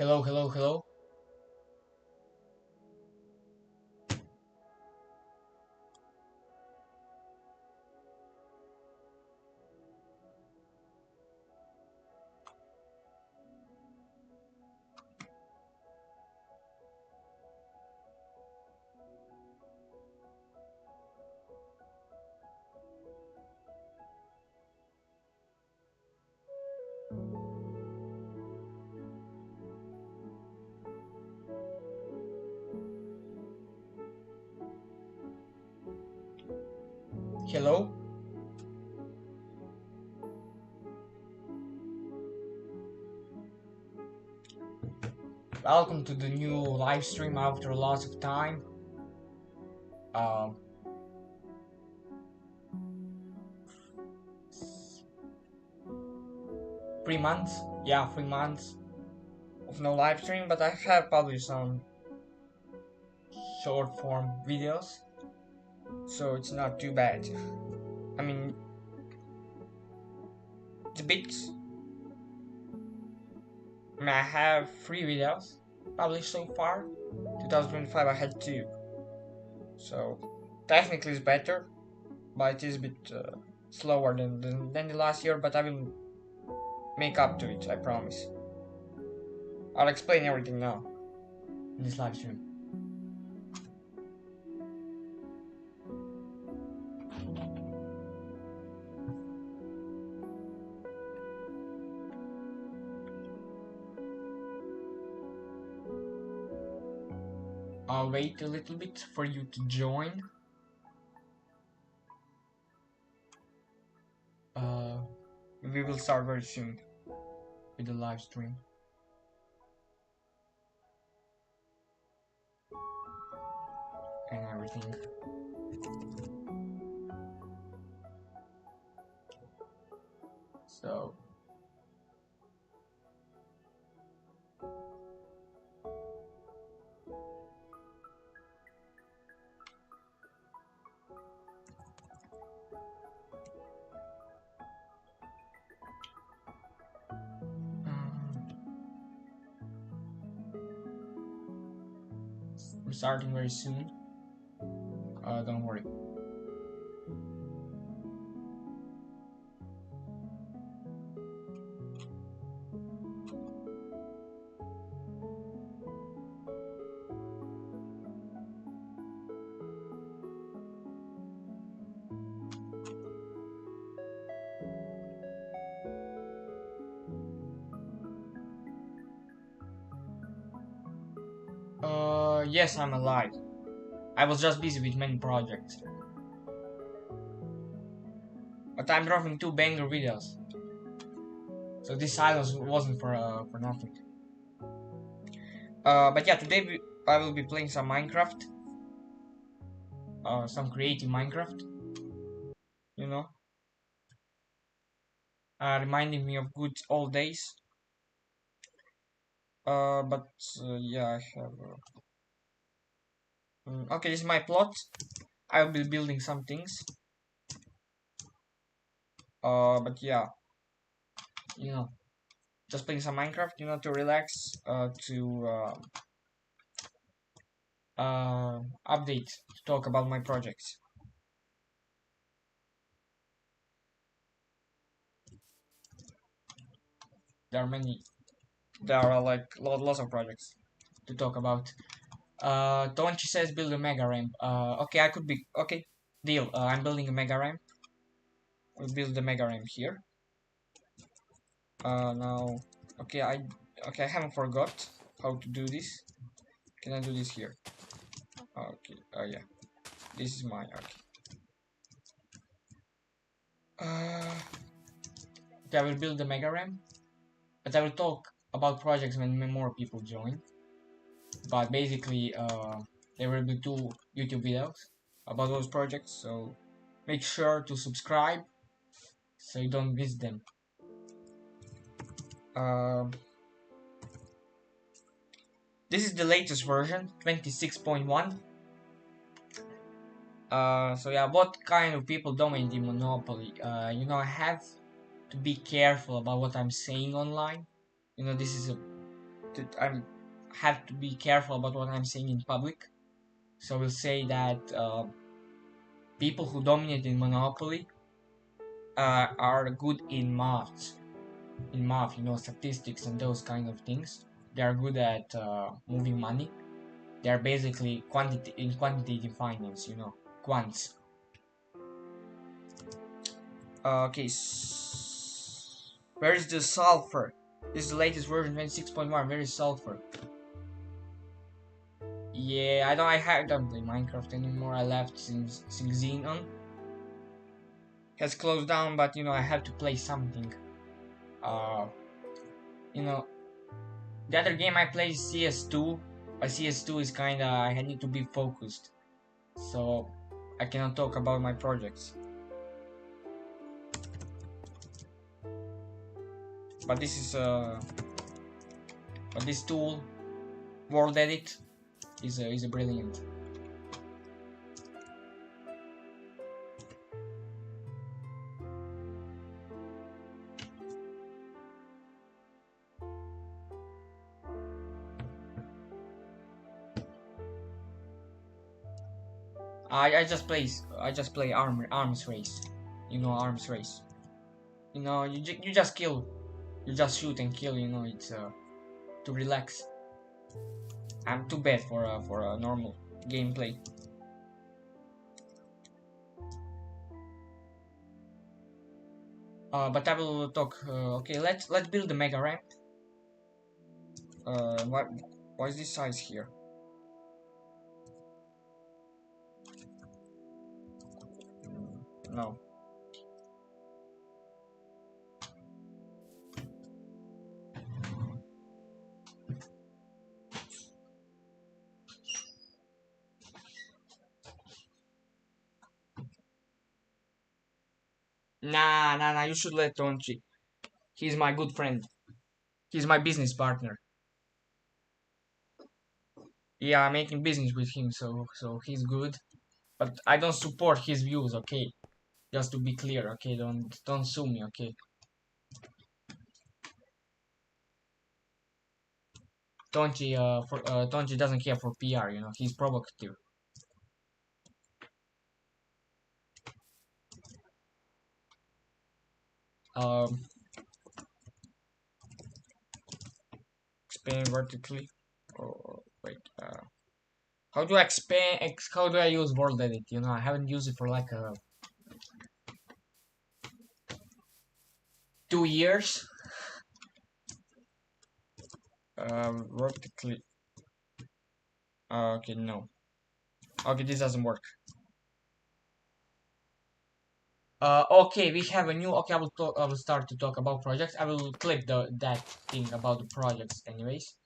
Hello, hello, hello. Hello. Welcome to the new live stream after lots of time. Um, 3 months. Yeah, 3 months of no live stream, but I have published some short form videos, so it's not too bad. I mean, it's a bit. I have 3 videos published so far. 2025 I had 2, so technically it's better, but it is a bit slower than the last year. But I will make up to it, I promise. I'll explain everything now in this live stream. I'll wait a little bit for you to join. We will start very soon with the live stream. And everything. So we're starting very soon. Don't worry. Yes, I'm alive. I was just busy with many projects. But I'm dropping 2 banger videos. So this silence wasn't for nothing. But yeah, today I will be playing some Minecraft. Some creative Minecraft. You know, reminding me of good old days. But yeah, I have. Okay, this is my plot. I will be building some things. But yeah, you know, just playing some Minecraft. To relax. To update. To talk about my projects. There are many. There are like lots of projects to talk about. Tonchi says build a mega ramp. Okay, I could be okay. Deal. I'm building a mega ramp. We'll build the mega ramp here. Now, okay, I haven't forgot how to do this. Can I do this here? Okay. Yeah. This is my okay. Okay, I will build the mega ramp, but I will talk about projects when more people join. But basically, there will be 2 YouTube videos about those projects, so make sure to subscribe so you don't miss them. This is the latest version, 26.1. So yeah, what kind of people dominate the monopoly? I have to be careful about what I'm saying online. This is a I'm have to be careful about what I'm saying in public. So we'll say that people who dominate in Monopoly are good in math, statistics and those kind of things. They are good at moving money. They are basically quantitative finance, quants. Okay, where is the sulfur? This is the latest version 26.1. Where is sulfur? Yeah, I don't play Minecraft anymore. I left since Xenon has closed down, but I have to play something. Uh, you know, the other game I play is CS2, but CS2 is kinda I need to be focused, so I cannot talk about my projects. But this is but this tool, World Edit, is a brilliant. I just play arms race, arms race. You just kill, you just shoot and kill. It's to relax. I'm too bad for a normal gameplay. But I will talk. Okay, let's build the mega ramp. Why is this size here? No. Nah. You should let Tonchi. He's my good friend. He's my business partner. Yeah, I'm making business with him, so he's good. But I don't support his views. Okay, just to be clear. Okay, don't sue me. Okay. Tonchi doesn't care for PR. He's provocative. Um, expand vertically. Oh wait. How do I expand? How do I use World Edit? I haven't used it for like 2 years. Vertically. Okay, no. Okay, this doesn't work. Okay, we have a new. Okay, I will start to talk about projects. I will click that thing about the projects, anyways.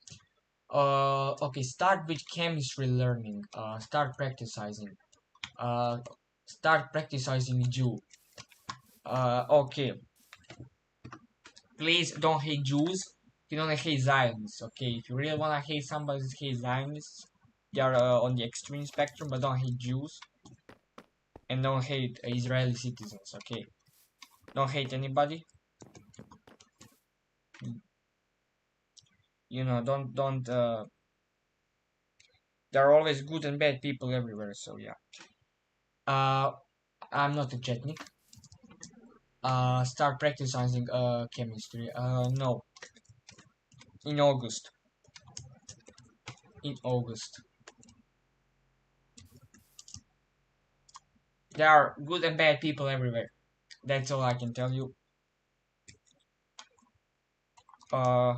Okay, start with chemistry learning. Start practicing. Uh, start practicing Jew. Okay. Please don't hate Jews. You don't hate Zionists. Okay, if you really wanna hate somebody, hate Zionists. They are on the extreme spectrum, but don't hate Jews and don't hate Israeli citizens. Okay, don't hate anybody. Don't. There are always good and bad people everywhere. So yeah. Uh, I'm not a Chetnik. Start practicing chemistry. No, in August. In August. There are good and bad people everywhere. That's all I can tell you. Uh,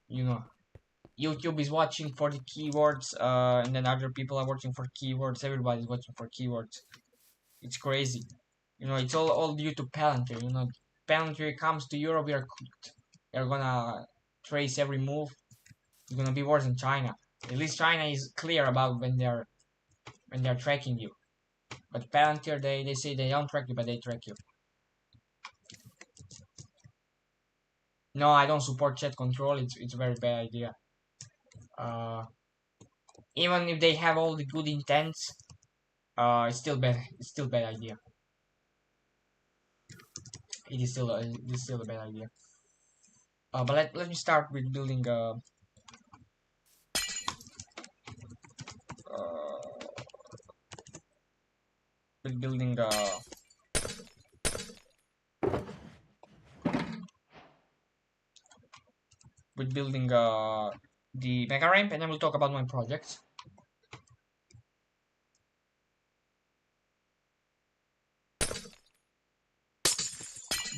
you know, YouTube is watching for the keywords, and then other people are watching for keywords. Everybody's watching for keywords. It's crazy. It's all due to Palantir. Palantir comes to Europe, we are cooked. They're gonna trace every move. It's gonna be worse than China. At least China is clear about when they're tracking you. But Palantir, they say they don't track you, but they track you. No, I don't support chat control. It's a very bad idea. Uh, Even if they have all the good intents, it's still bad. It's still a bad idea. It is still a bad idea. But let me start with building uh, with building with building the mega ramp, and then we'll talk about my projects.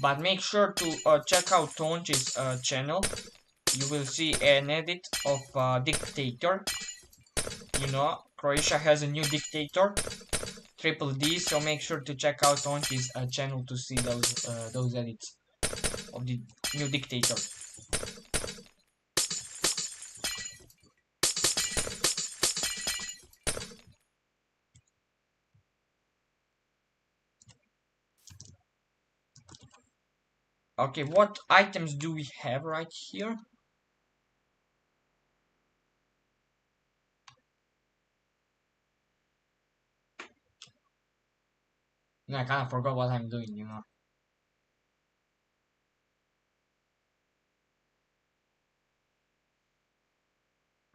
But make sure to check out Tonchi's channel. You will see an edit of Dictator. You know, Croatia has a new dictator, Triple D. So make sure to check out Tonchi's channel to see those edits of the new dictator. Okay, what items do we have right here? No, I kind of forgot what I'm doing, you know.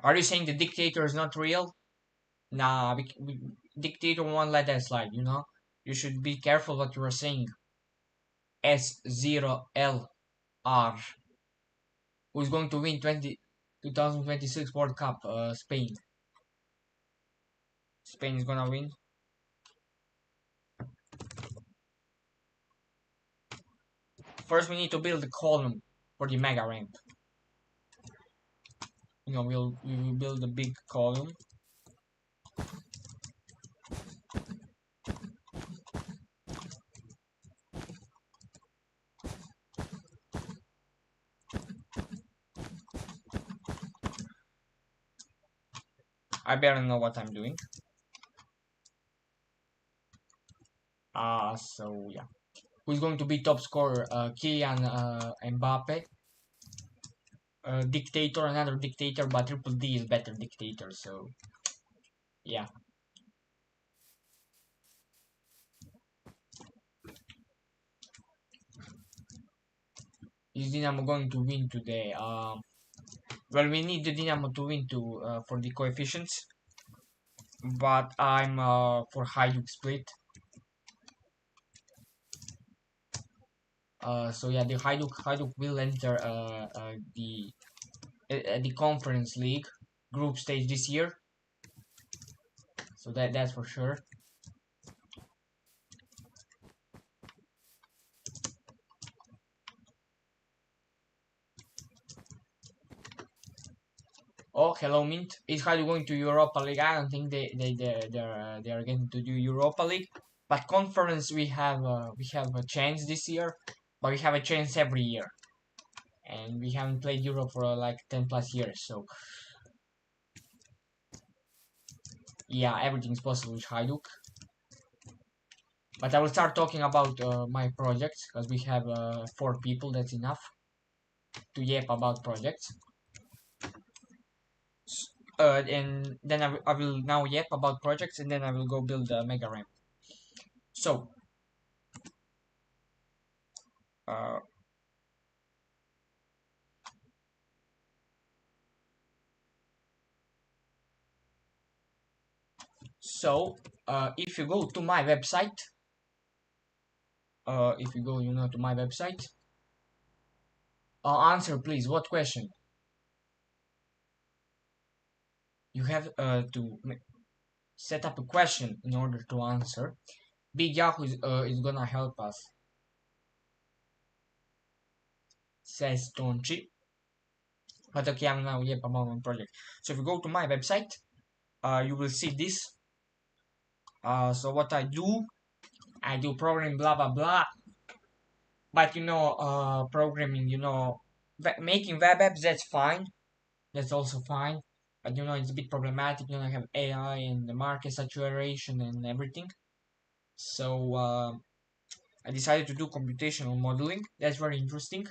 Are you saying the dictator is not real? Nah, dictator won't let that slide, you know. You should be careful what you are saying. S0LR. Who's going to win 2026 World Cup? Spain. Spain is gonna win. First, we need to build a column for the mega ramp. You know, we will build a big column. I barely know what I'm doing. So yeah. Who's going to be top scorer? Kylian Mbappe. Dictator, another dictator, but Triple D is better dictator, so yeah. Is Dynamo going to win today? Well, we need the Dynamo to win for the coefficients, but I'm for Hajduk split. So yeah, the Hajduk will enter the Conference League group stage this year. So that's for sure. Oh, hello Mint. Is Hajduk going to Europa League? I don't think they are going to do Europa League. But conference we have a chance this year, but we have a chance every year, and we haven't played Europe for like 10 plus years. So yeah, everything's possible with Hajduk. But I will start talking about my projects because we have 4 people. That's enough to yap about projects. And then I will now yap about projects, and then I will go build a mega ramp. So uh, if you go to my website, if you go, you know, to my website, answer please. What question? You have to set up a question in order to answer. Big Yahoo is gonna help us, says Tonchi. But okay, I'm now yep about my project. So if you go to my website, you will see this. So what I do programming, blah blah blah. But you know, programming, you know, making web apps, that's fine. That's also fine. But you know, it's a bit problematic. You know, I have AI and the market saturation and everything. So I decided to do computational modeling. That's very interesting.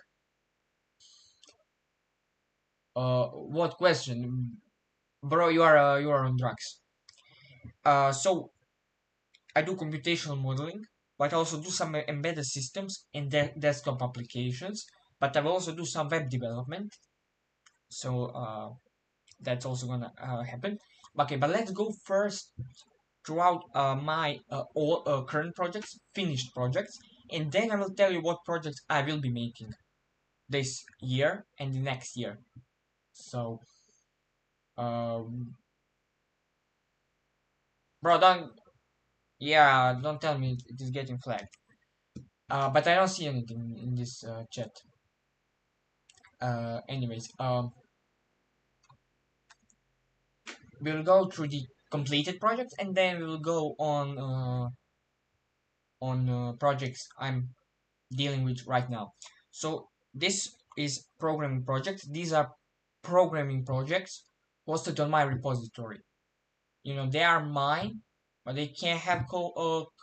What question, bro? You are on drugs. So I do computational modeling, but I also do some embedded systems and desktop applications. but I will also do some web development. So that's also gonna happen. Okay, but let's go first throughout my all current projects, finished projects, and then I will tell you what projects I will be making this year and the next year. So, um, bro, don't tell me it is getting flagged. But I don't see anything in this chat. Anyways, we'll go through the completed projects, and then we will go on projects I'm dealing with right now. So this is programming projects. These are programming projects hosted on my repository. You know, they are mine, but they can have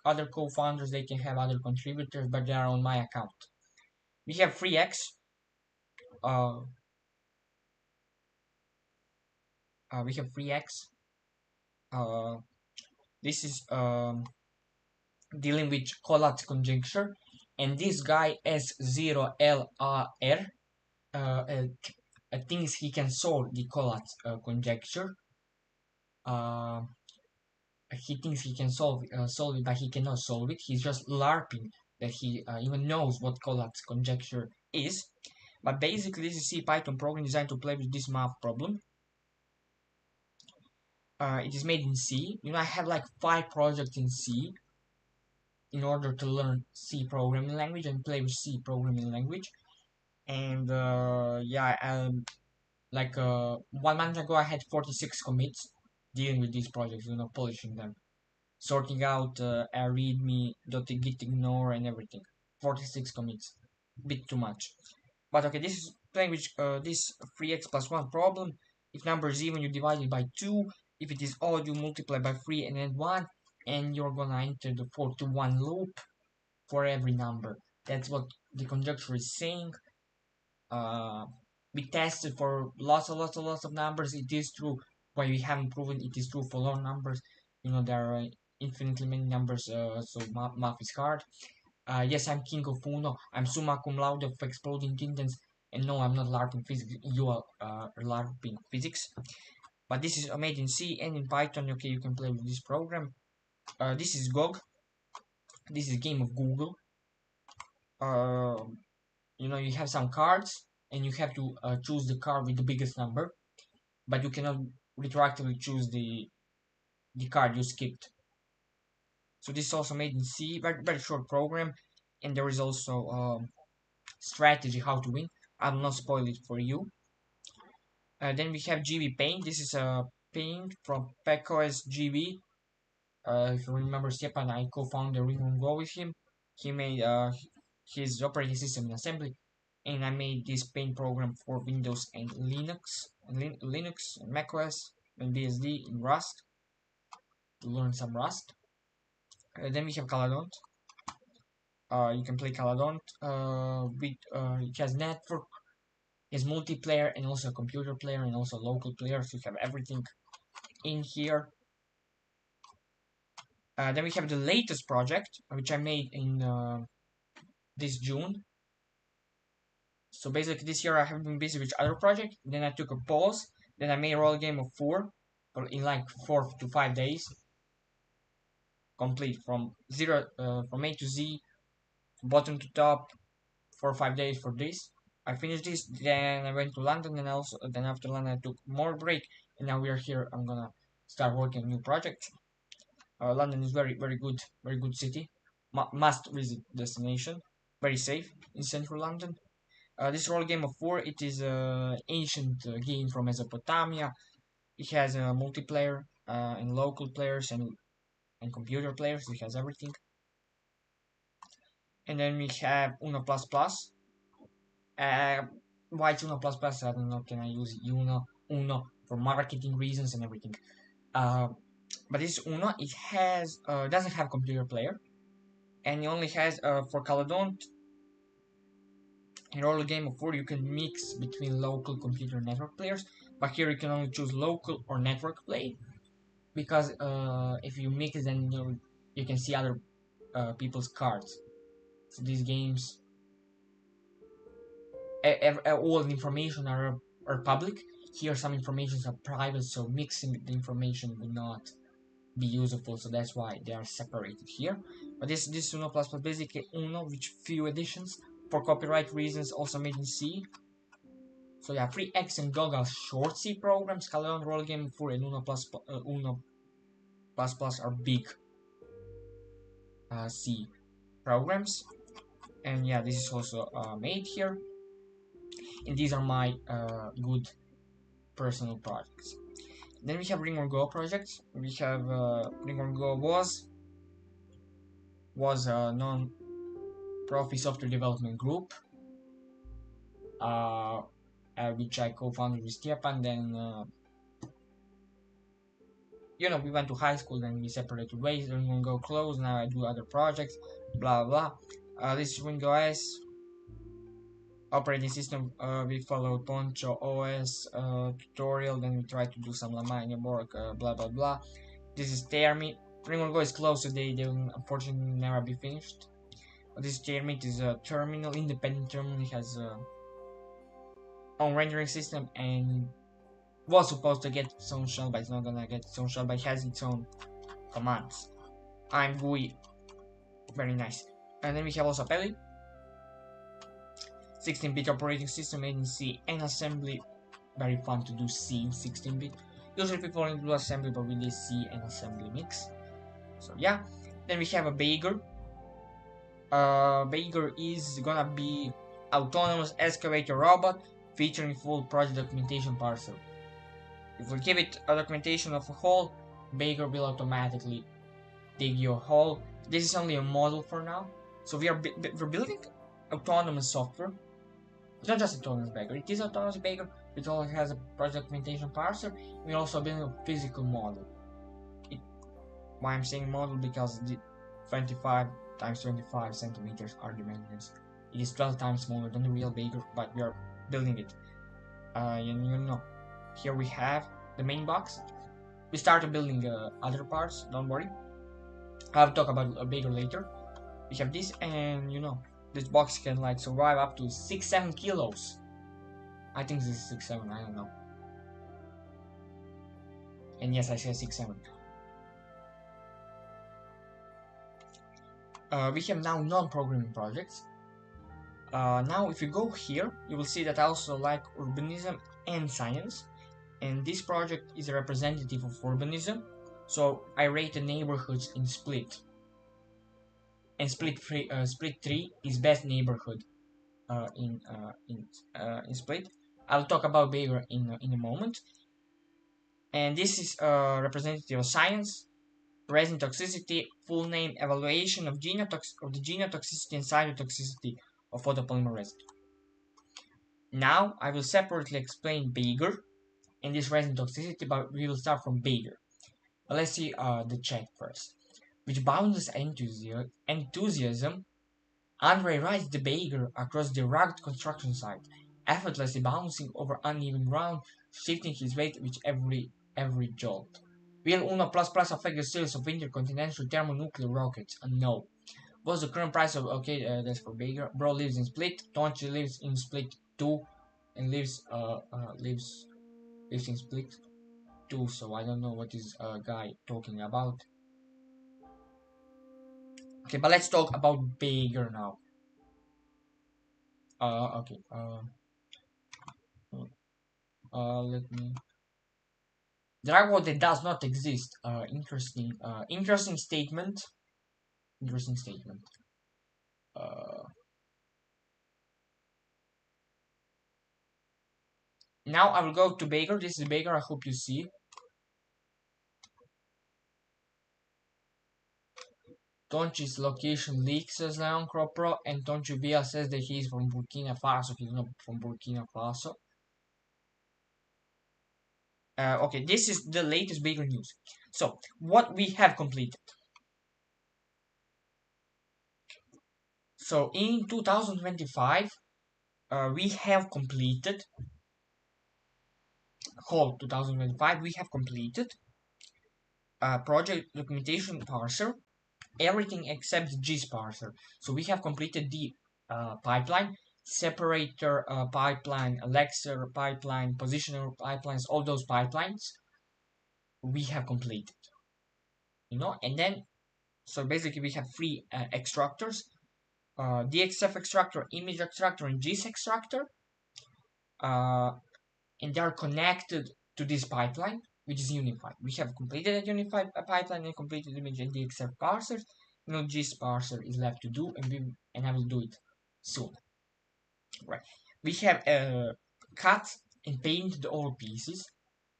other co-founders, they can have other contributors, but they are on my account. We have FreeX. Uh, we have FreeX. Uh, this is dealing with Collatz conjecture, and this guy S0LR thinks he can solve the Collatz conjecture. He thinks he can solve it, but he cannot solve it. He's just LARPing that he even knows what Collatz conjecture is. But basically, this is C Python program designed to play with this math problem. It is made in C. You know, I have like 5 projects in C in order to learn C programming language and play with C programming language. And yeah, like 1 month ago, I had 46 commits dealing with these projects, you know, polishing them, sorting out readme, git ignore, and everything. 46 commits, bit too much. But okay, this is playing with this 3x plus 1 problem. If number is even, you divide it by 2. If it is odd, you multiply by 3 and then 1. And you're gonna enter the 4 to 1 loop for every number. That's what the conjecture is saying. Uh, we tested for lots of numbers. It is true, but we haven't proven it is true for low numbers. You know, there are infinitely many numbers, so math is hard. Yes, I'm king of Uno. I'm summa cum laude of exploding kingdoms. And no, I'm not LARPing physics. You are LARPing physics. But this is made in C and in Python. Okay, you can play with this program. This is GOG. This is game of Google. Uh, you know, you have some cards, and you have to choose the card with the biggest number, but you cannot retroactively choose the card you skipped. So this is also made in C, very short program, and there is also strategy how to win. I will not spoil it for you. Then we have GB Paint. This is a paint from PackOS GB. If you remember, Stepan, I co-founded Ring Go with him. He made his operating system in assembly, and I made this paint program for Windows and Linux, and macOS and BSD in Rust to learn some Rust. Then we have Caladont. You can play Caladont with it has network, it has multiplayer, and also computer player, and also local players. You have everything in here. Then we have the latest project, which I made in this June. So basically this year I have been busy with other project. Then I took a pause. Then I made a roll game of 4 in like 4 to 5 days. Complete from from A to Z, bottom to top, 4 or 5 days for this. I finished this. Then I went to London, and also then after London I took more break. And now we are here. I'm gonna start working on new projects. London is very good, very good city. Must visit destination. Very safe in central London. This roll game of 4, it is an ancient game from Mesopotamia. It has a multiplayer and local players and computer players. It has everything. And then we have Uno Plus Plus. Why it's Uno Plus Plus? I don't know. Can I use Uno for marketing reasons and everything? But this Uno, it has doesn't have computer player, and it only has for Caladont. In roll game of 4, you can mix between local computer and network players, but here you can only choose local or network play, because if you mix, then you can see other people's cards. So these games, all the information are public. Here some information are private, so mixing the information will not be useful, so that's why they are separated here. But this Uno plus plus basically Uno with few additions for copyright reasons, also made in C. So yeah, free X and Goggle short C programs, Calleon, Roll Game 4 and Uno plus plus are big C programs. And yeah, this is also made here. And these are my good personal projects. Then we have Ringworm Go projects. We have Ringworm Go was a non-profit software development group, which I co-founded with Stepan. Then we went to high school, then we separated ways. Ringworm Go closed. Now I do other projects. Blah blah. This is WinGoS operating system. We followed Poncho OS tutorial. Then we try to do some Lamine work. Blah blah blah. This is Termit. Ringworm Go is close today. They will unfortunately never be finished. This Termit is a terminal, independent terminal. It has own rendering system and was supposed to get its own shell, but it's not gonna get its own shell, but it has its own commands. I'm GUI. Very nice. And then we have also Peli. 16-bit operating system made in C and assembly. Very fun to do C in 16-bit. Usually people only do assembly, but we did C and assembly mix. So yeah. Then we have a Bagger. Bagger is gonna be autonomous excavator robot featuring full project documentation parser. If we give it a documentation of a hole, Bagger will automatically dig your hole. This is only a model for now, so we're building autonomous software. It's not just autonomous Bagger, it is autonomous Bagger. It also has a project documentation parser. We're also building a physical model. Why I'm saying model, because the 25 times 25 centimeters are dimensions. It is 12 times smaller than the real Bagger, but we are building it. Here we have the main box. We started building other parts, don't worry. I'll talk about a Bagger later. We have this, and this box can like survive up to 6-7 kilos. I think this is 6-7, I don't know. And yes, I said 6-7. We have now non-programming projects. Now if you go here, you will see that I also like urbanism and science. And this project is a representative of urbanism. So I rate the neighborhoods in Split. And Split 3 is best neighborhood in Split. I'll talk about Bagger in a moment. And this is a representative of science, resin toxicity, full name, evaluation of the genotoxicity and cytotoxicity of photopolymer resin. Now I will separately explain Bagger and this resin toxicity, but we will start from Bagger. But let's see the check first. With boundless enthusiasm, Andre rides the Bagger across the rugged construction site, effortlessly bouncing over uneven ground, shifting his weight with every jolt. Will Uno plus plus affect the sales of intercontinental thermonuclear rockets? No. What's the current price of? Okay, that's for Bagger. Bro lives in Split. Tonchi lives in Split 2, and lives in Split 2. So I don't know what this guy talking about. Okay, but let's talk about Bagger now. Okay. Let me. Drago that does not exist. Interesting statement. Interesting statement. Now I will go to Bagger. This is Bagger. I hope you see. Tonchi's location leaks, says Leon Pro, and Tonchi Villa says that he is from Burkina Faso. He's not from Burkina Faso. Okay, this is the latest Bagger news. So, what we have completed. So, in 2025, we have completed whole 2025. We have completed project documentation parser, everything except GIS parser. So we have completed the pipeline. separator pipeline, Alexa pipeline, positioner pipelines, all those pipelines we have completed. And then so basically we have three extractors: DXF extractor, image extractor, and GIS extractor, and they are connected to this pipeline, which is unified. We have completed a unified pipeline and completed image and DXF parsers. GIS parser is left to do, and I will do it soon. Right. We have cut and painted all pieces.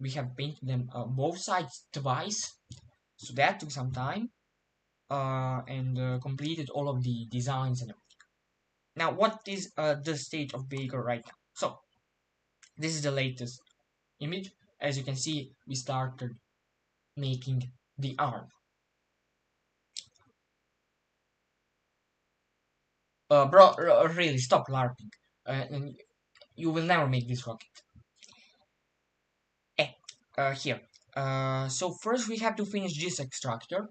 We have painted them both sides twice, so that took some time, and completed all of the designs and everything. Now, what is the state of Baker right now? So, this is the latest image. As you can see, we started making the arm. Bro, really, stop LARPing. And you will never make this rocket. Here. So first we have to finish this extractor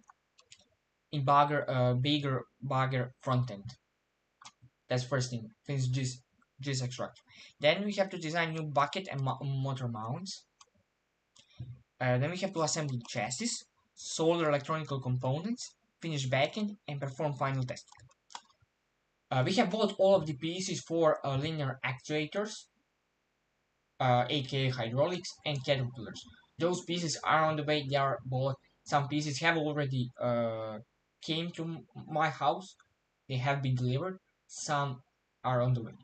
in Bagger front end. That's first thing. Finish this extractor. Then we have to design new bucket and motor mounts. Then we have to assemble the chassis, solder electronic components, finish backend, and perform final testing. We have bought all of the pieces for linear actuators, aka hydraulics, and caterpillars. Those pieces are on the way. They are bought. Some pieces have already came to my house. They have been delivered. Some are on the way.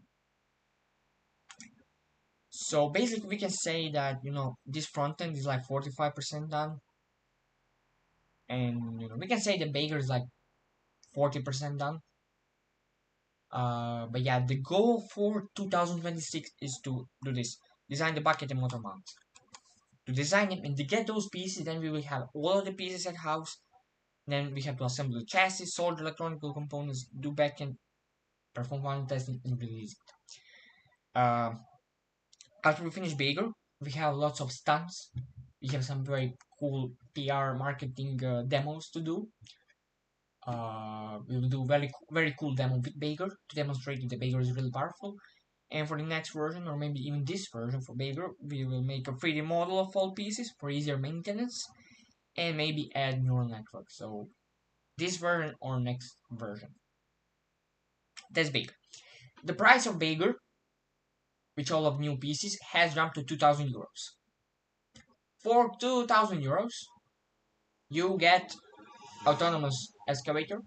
So basically, we can say that this front end is like 45% done, and we can say the Baker is like 40% done. But yeah, the goal for 2026 is to do this: design the bucket and motor mount. To design it and to get those pieces, then we will have all of the pieces at house. Then we have to assemble the chassis, solder electronic components, do backend, perform final testing, and release it. After we finish Baker, we have lots of stunts. We have some very cool PR marketing demos to do. We will do very cool demo with Baker to demonstrate that the Baker is really powerful. And for the next version, or maybe even this version for Baker, we will make a 3D model of all pieces for easier maintenance, and maybe add neural networks. So this version or next version. That's Baker. The price of Baker, with all of new pieces, has jumped to 2,000 euros. For 2,000 euros, you get autonomous excavator.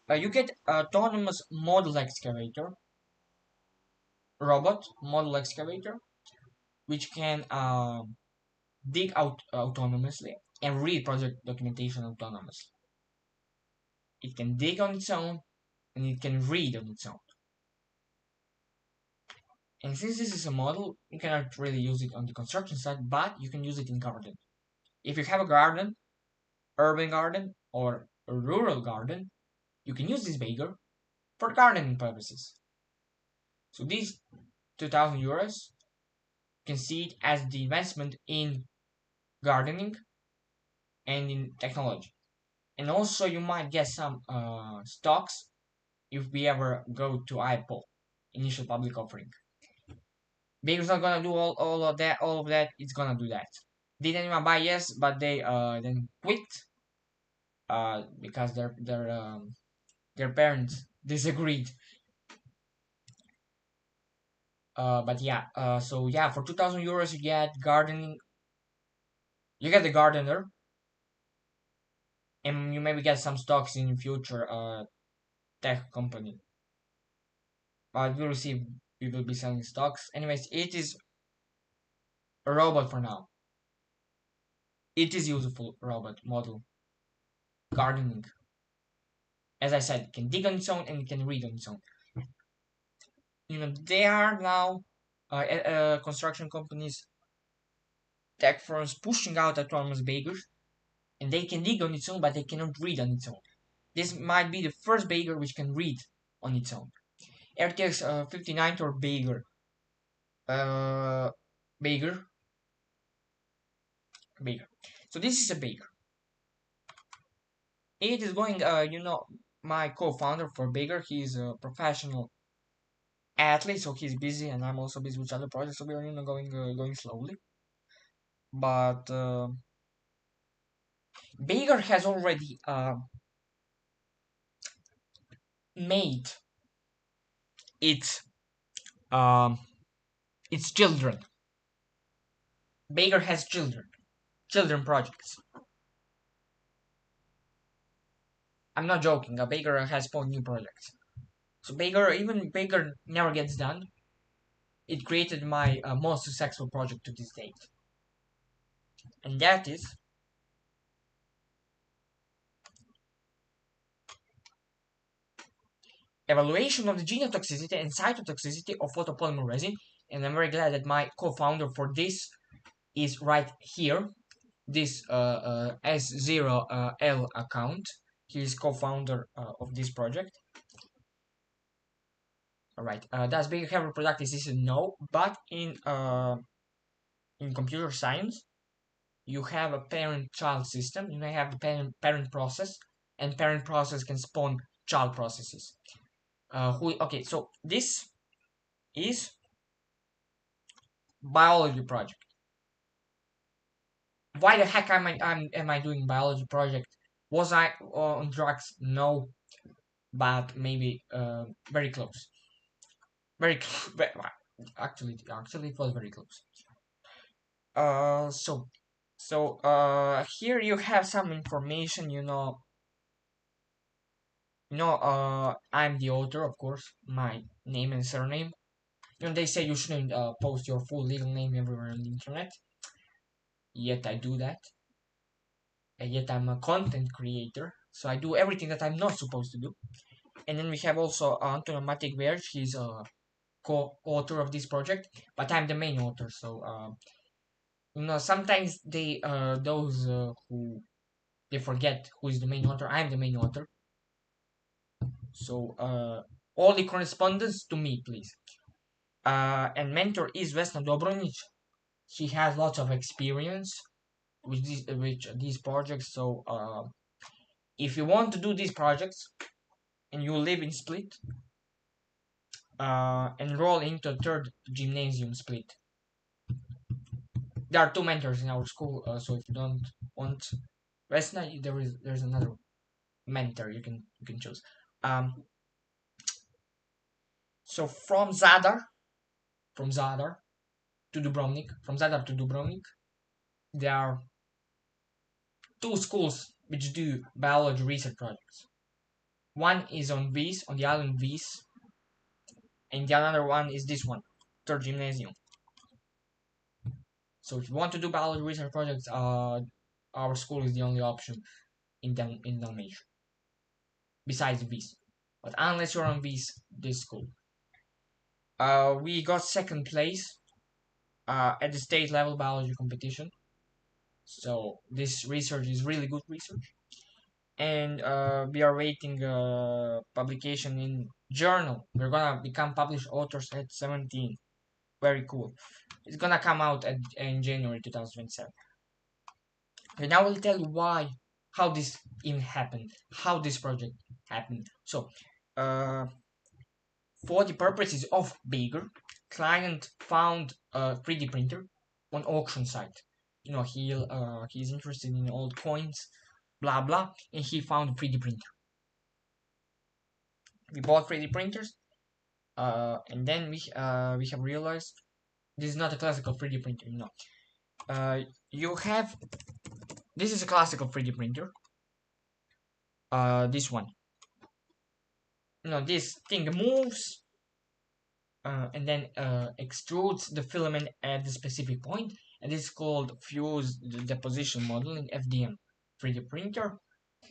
You get autonomous model excavator, robot model excavator, which can dig out autonomously and read project documentation autonomously. It can dig on its own and it can read on its own. And since this is a model, you cannot really use it on the construction site, but you can use it in garden. If you have a garden, urban garden, or a rural garden, you can use this Baker for gardening purposes. So these 2,000 euros, you can see it as the investment in gardening and in technology. And also you might get some stocks if we ever go to IPO, initial public offering. Baker's not gonna do all of that, it's gonna do that. Did anyone buy? Yes, but they then quit because their parents disagreed. But yeah, so yeah, for 2,000 euros you get gardening, you get the gardener, and you maybe get some stocks in future tech company. But we'll see. We will be selling stocks. Anyways, it is a robot for now. It is useful robot model. Gardening. As I said, it can dig on its own and it can read on its own. There are now construction companies, tech firms pushing out autonomous Bakers, and they can dig on its own, but they cannot read on its own. This might be the first Baker which can read on its own. RTX 59 or Baker. Baker. So this is a Baker. It is going, my co-founder for Baker, he's a professional at least, so he's busy, and I'm also busy with other projects, so we are going slowly. But Baker has already made its um, its children. Baker has children projects. I'm not joking. Baker has spawned new projects. So even Baker never gets done. It created my most successful project to this date, and that is evaluation of the genotoxicity and cytotoxicity of photopolymer resin. And I'm very glad that my co-founder for this is right here. This S0L account. He is co-founder of this project. All right. Does Baker have reproductive system? No, but in computer science, you have a parent-child system. You may have a parent process, and parent process can spawn child processes. Okay, so this is biology project. Why the heck am I doing biology project? Was I on drugs? No, but maybe very close. Very close. Actually, it was very close. Here you have some information. I'm the author, of course. My name and surname. They say you shouldn't post your full legal name everywhere on the internet. Yet I do that. And yet I'm a content creator, so I do everything that I'm not supposed to do. And then we have also Antonio Matic. He's a co-author of this project, but I'm the main author. So sometimes those who they forget who is the main author. I'm the main author. So all the correspondence to me, please. And mentor is Vesna Dobronic. She has lots of experience with these projects. So if you want to do these projects and you live in Split, enroll into third gymnasium Split. There are two mentors in our school, so if you don't want Vesna, there's another mentor you can choose. So from Zadar to Dubrovnik, there are two schools which do biology research projects. One is on the island Vis, and the other one is this one, third gymnasium. So if you want to do biology research projects, our school is the only option in Dalmatia, besides Vis. But unless you're on Vis, this school. We got second place at the state level biology competition. So this research is really good research, and we are waiting publication in journal. We're gonna become published authors at 17. Very cool. It's gonna come out in January 2027. And I will tell you how this even happened, how this project happened. So, for the purposes of Baker, client found a 3D printer on auction site. He's interested in old coins, blah blah, and he found a 3D printer. We bought 3D printers, and then we have realized this is not a classical 3D printer. You have this is a classical 3D printer. This one. This thing moves and then extrudes the filament at the specific point, and this is called fused deposition modeling FDM 3D printer.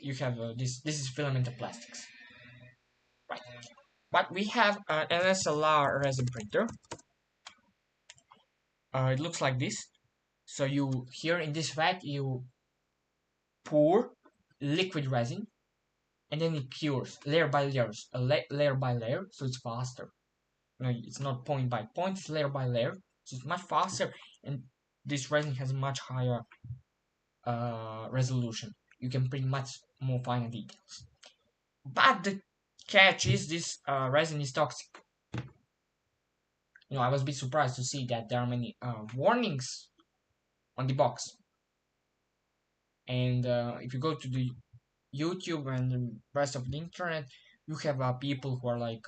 You have this is filament of plastics, right? But we have an SLR resin printer. It looks like this. So you here in this vat you pour liquid resin, and then it cures layer by layers, layer by layer, so it's faster. It's not point by point, it's layer by layer, so it's much faster, and this resin has much higher resolution. You can print much more finer details. But the catch is this resin is toxic. I was a bit surprised to see that there are many warnings on the box. And if you go to the YouTube and the rest of the internet, you have people who are like,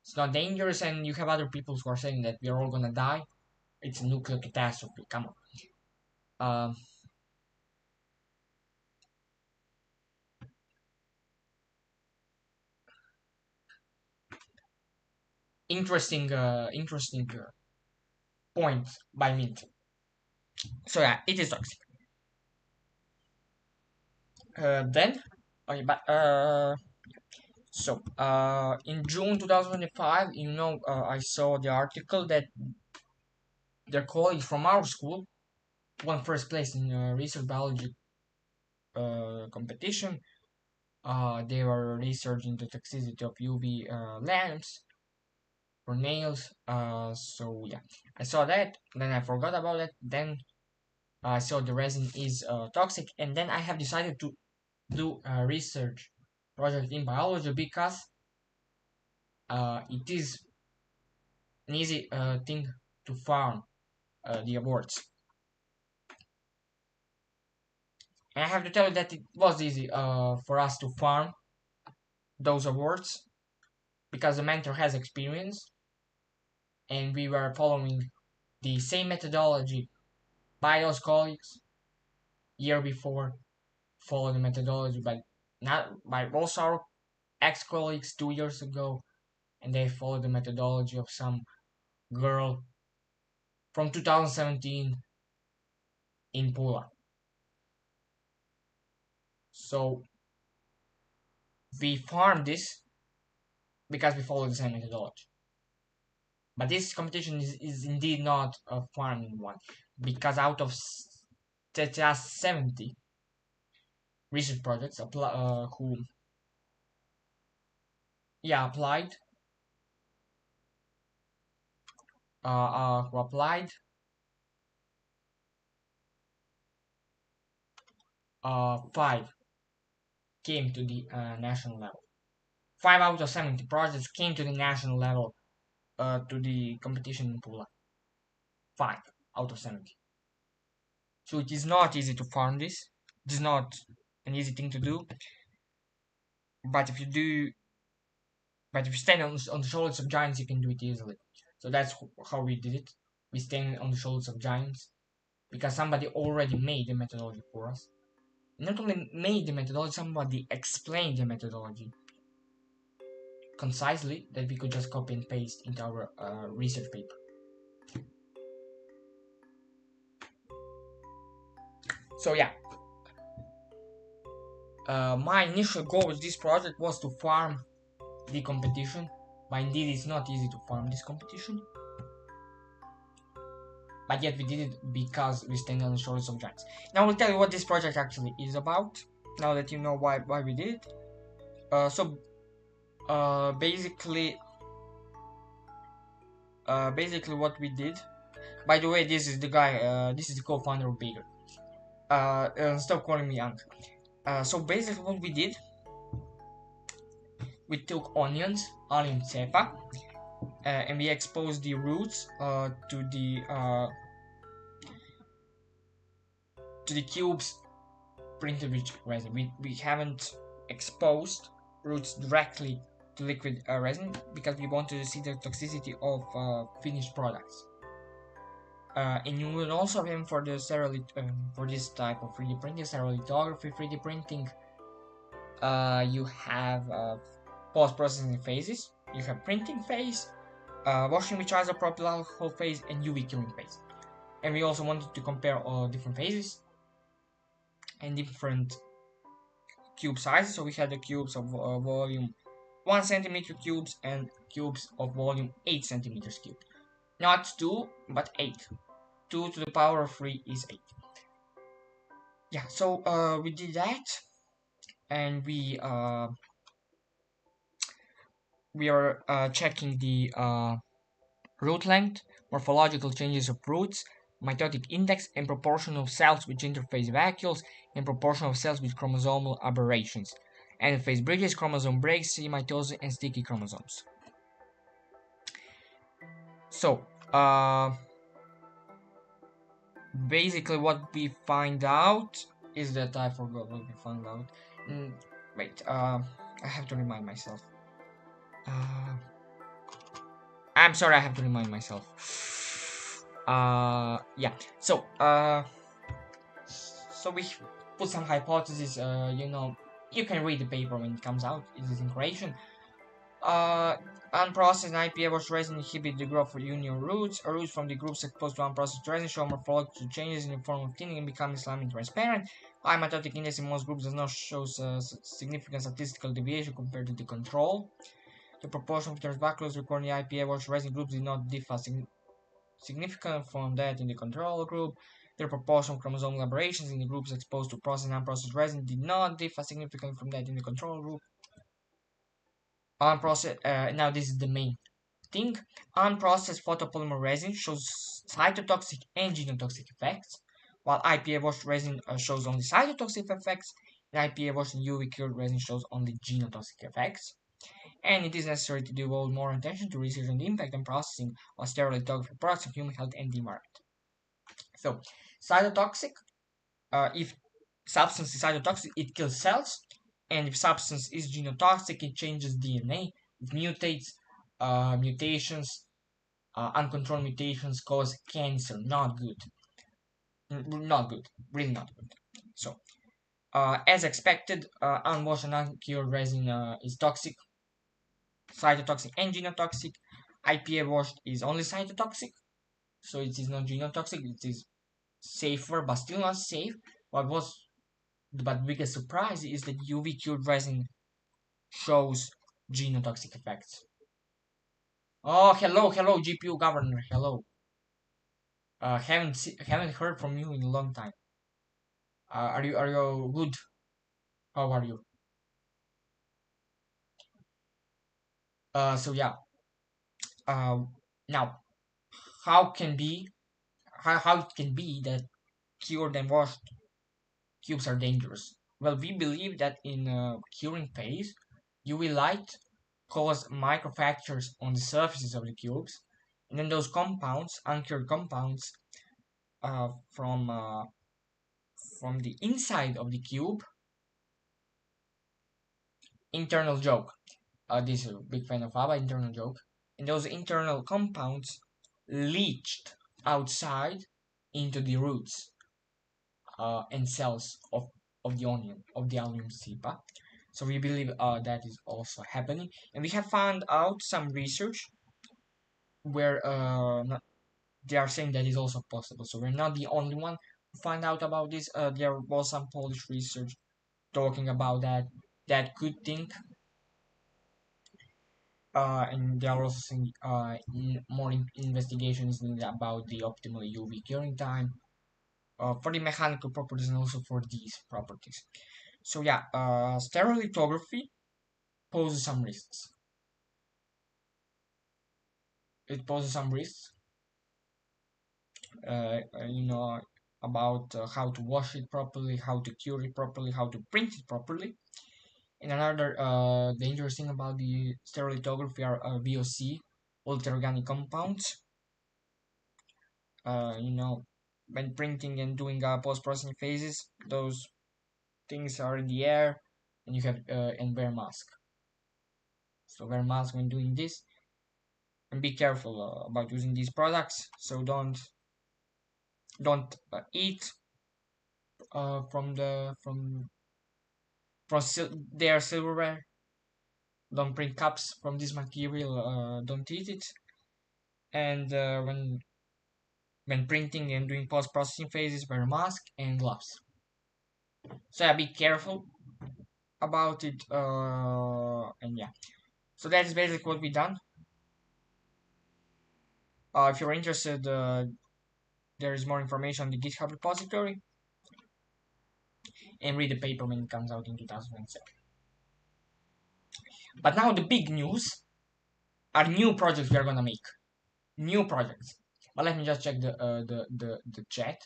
it's not dangerous, and you have other people who are saying that we are all gonna die. It's a nuclear catastrophe. Come on. Um, interesting point by Mint. So yeah, it is toxic. Then, okay, but in June 2025, I saw the article that their colleagues from our school won first place in research biology competition. They were researching the toxicity of UV lamps for nails. So yeah, I saw that. Then I forgot about it. Then I saw the resin is toxic, and then I have decided to do a research project in biology because it is an easy thing to farm the awards. And I have to tell you that it was easy for us to farm those awards because the mentor has experience and we were following the same methodology by those colleagues year before, follow the methodology by not by also our ex-colleagues 2 years ago, and they followed the methodology of some girl from 2017 in Pula. So we farmed this because we follow the same methodology. But this competition is indeed not a farming one because out of just 70 research projects applied who applied 5 came to the national level. 5 out of 70 projects came to the national level to the competition in Pula. 5 out of 70. So it is not easy to farm this. It is not an easy thing to do. But if you do, but if you stand on the shoulders of giants, you can do it easily. So that's how we did it. We stand on the shoulders of giants because somebody already made the methodology for us. Not only made the methodology, somebody explained the methodology concisely that we could just copy and paste into our research paper. So yeah, my initial goal with this project was to farm the competition, but indeed it's not easy to farm this competition. But yet we did it because we stand on the shoulders of giants. Now I'll tell you what this project actually is about, now that you know why we did it. Basically what we did, by the way, this is the guy, this is the co-founder of Baker. Stop calling me Unc. So basically what we did, we took onions, allium cepa, and we exposed the roots to the cubes printed with resin. We haven't exposed roots directly to liquid resin because we wanted to see the toxicity of finished products. And you will also have for the for this type of 3D printing, stereolithography 3D printing, you have post-processing phases. You have printing phase, washing with isopropyl alcohol phase, and UV curing phase. And we also wanted to compare all different phases and different cube sizes. So we had the cubes of volume 1 centimeter cubes and cubes of volume 8 centimeters cube. Not 2, but 8. 2 to the power of 3 is 8. Yeah, so we did that, and we are checking the root length, morphological changes of roots, mitotic index, and proportion of cells with interphase vacuoles, and proportion of cells with chromosomal aberrations, and phase bridges, chromosome breaks, mitosis, and sticky chromosomes. So, basically what we find out is that I forgot what we found out. Mm, wait, I have to remind myself. Uh, I'm sorry, I have to remind myself. Yeah. So we put some hypotheses. You can read the paper when it comes out. It is in creation. Uh, Unprocessed IPA resin inhibit the growth of union roots. Roots from the groups exposed to unprocessed resin show morphological changes in the form of thinning and becoming slimy and transparent. High mitotic index in most groups does not show significant statistical deviation compared to the control. The proportion of transbacillus recording the IPA resin groups did not differ significant from that in the control group. The proportion of chromosomal aberrations in the groups exposed to processed and unprocessed resin did not differ significantly from that in the control group. Unprocessed. Now this is the main thing. Unprocessed photopolymer resin shows cytotoxic and genotoxic effects, while IPA washed resin shows only cytotoxic effects, and IPA washed and UV cured resin shows only genotoxic effects. And it is necessary to devote more attention to research on the impact and processing of steroid-toxic products on human health and the environment. So, cytotoxic, if substance is cytotoxic, it kills cells, and if substance is genotoxic, it changes DNA, it mutates, mutations, uncontrolled mutations cause cancer. Not good. Not good. Really not good. So, as expected, unwashed and uncured resin is toxic, cytotoxic and genotoxic. IPA washed is only cytotoxic, so it is not genotoxic. It is safer, but still not safe. But biggest surprise is that UV cured resin shows genotoxic effects. Oh, hello, GPU governor, hello. Haven't heard from you in a long time. Are you good? How are you? So yeah. Uh, Now how can be how it can be that cured and washed cubes are dangerous? Well, we believe that in curing phase, UV light cause microfractures on the surfaces of the cubes, and then those compounds, uncured compounds, uh, from uh, from the inside of the cube, internal joke. This is a big fan of ABBA, internal joke. And those internal compounds leached outside into the roots and cells of the onion, of the allium cepa. So we believe that is also happening. And we have found out some research where they are saying that is also possible. So we're not the only one who find out about this. There was some Polish research talking about that could think, and there are also some, more investigations needed about the optimal UV curing time for the mechanical properties and also for these properties. So yeah, stereolithography poses some risks. It poses some risks, you know, about how to wash it properly, how to cure it properly, how to print it properly. And another dangerous thing about the stereolithography are VOC, ultra organic compounds. You know, when printing and doing post-processing phases, those things are in the air, and you have and wear mask. So wear mask when doing this, and be careful about using these products. So don't eat from their silverware. Don't print cups from this material. Don't eat it. And when printing and doing post processing phases, wear a mask and gloves. So yeah, be careful about it. And yeah, so that is basically what we done. If you're interested, there is more information on the GitHub repository, and read the paper when it comes out in 2007. But now the big news are new projects we are gonna make. New projects. But let me just check the chat.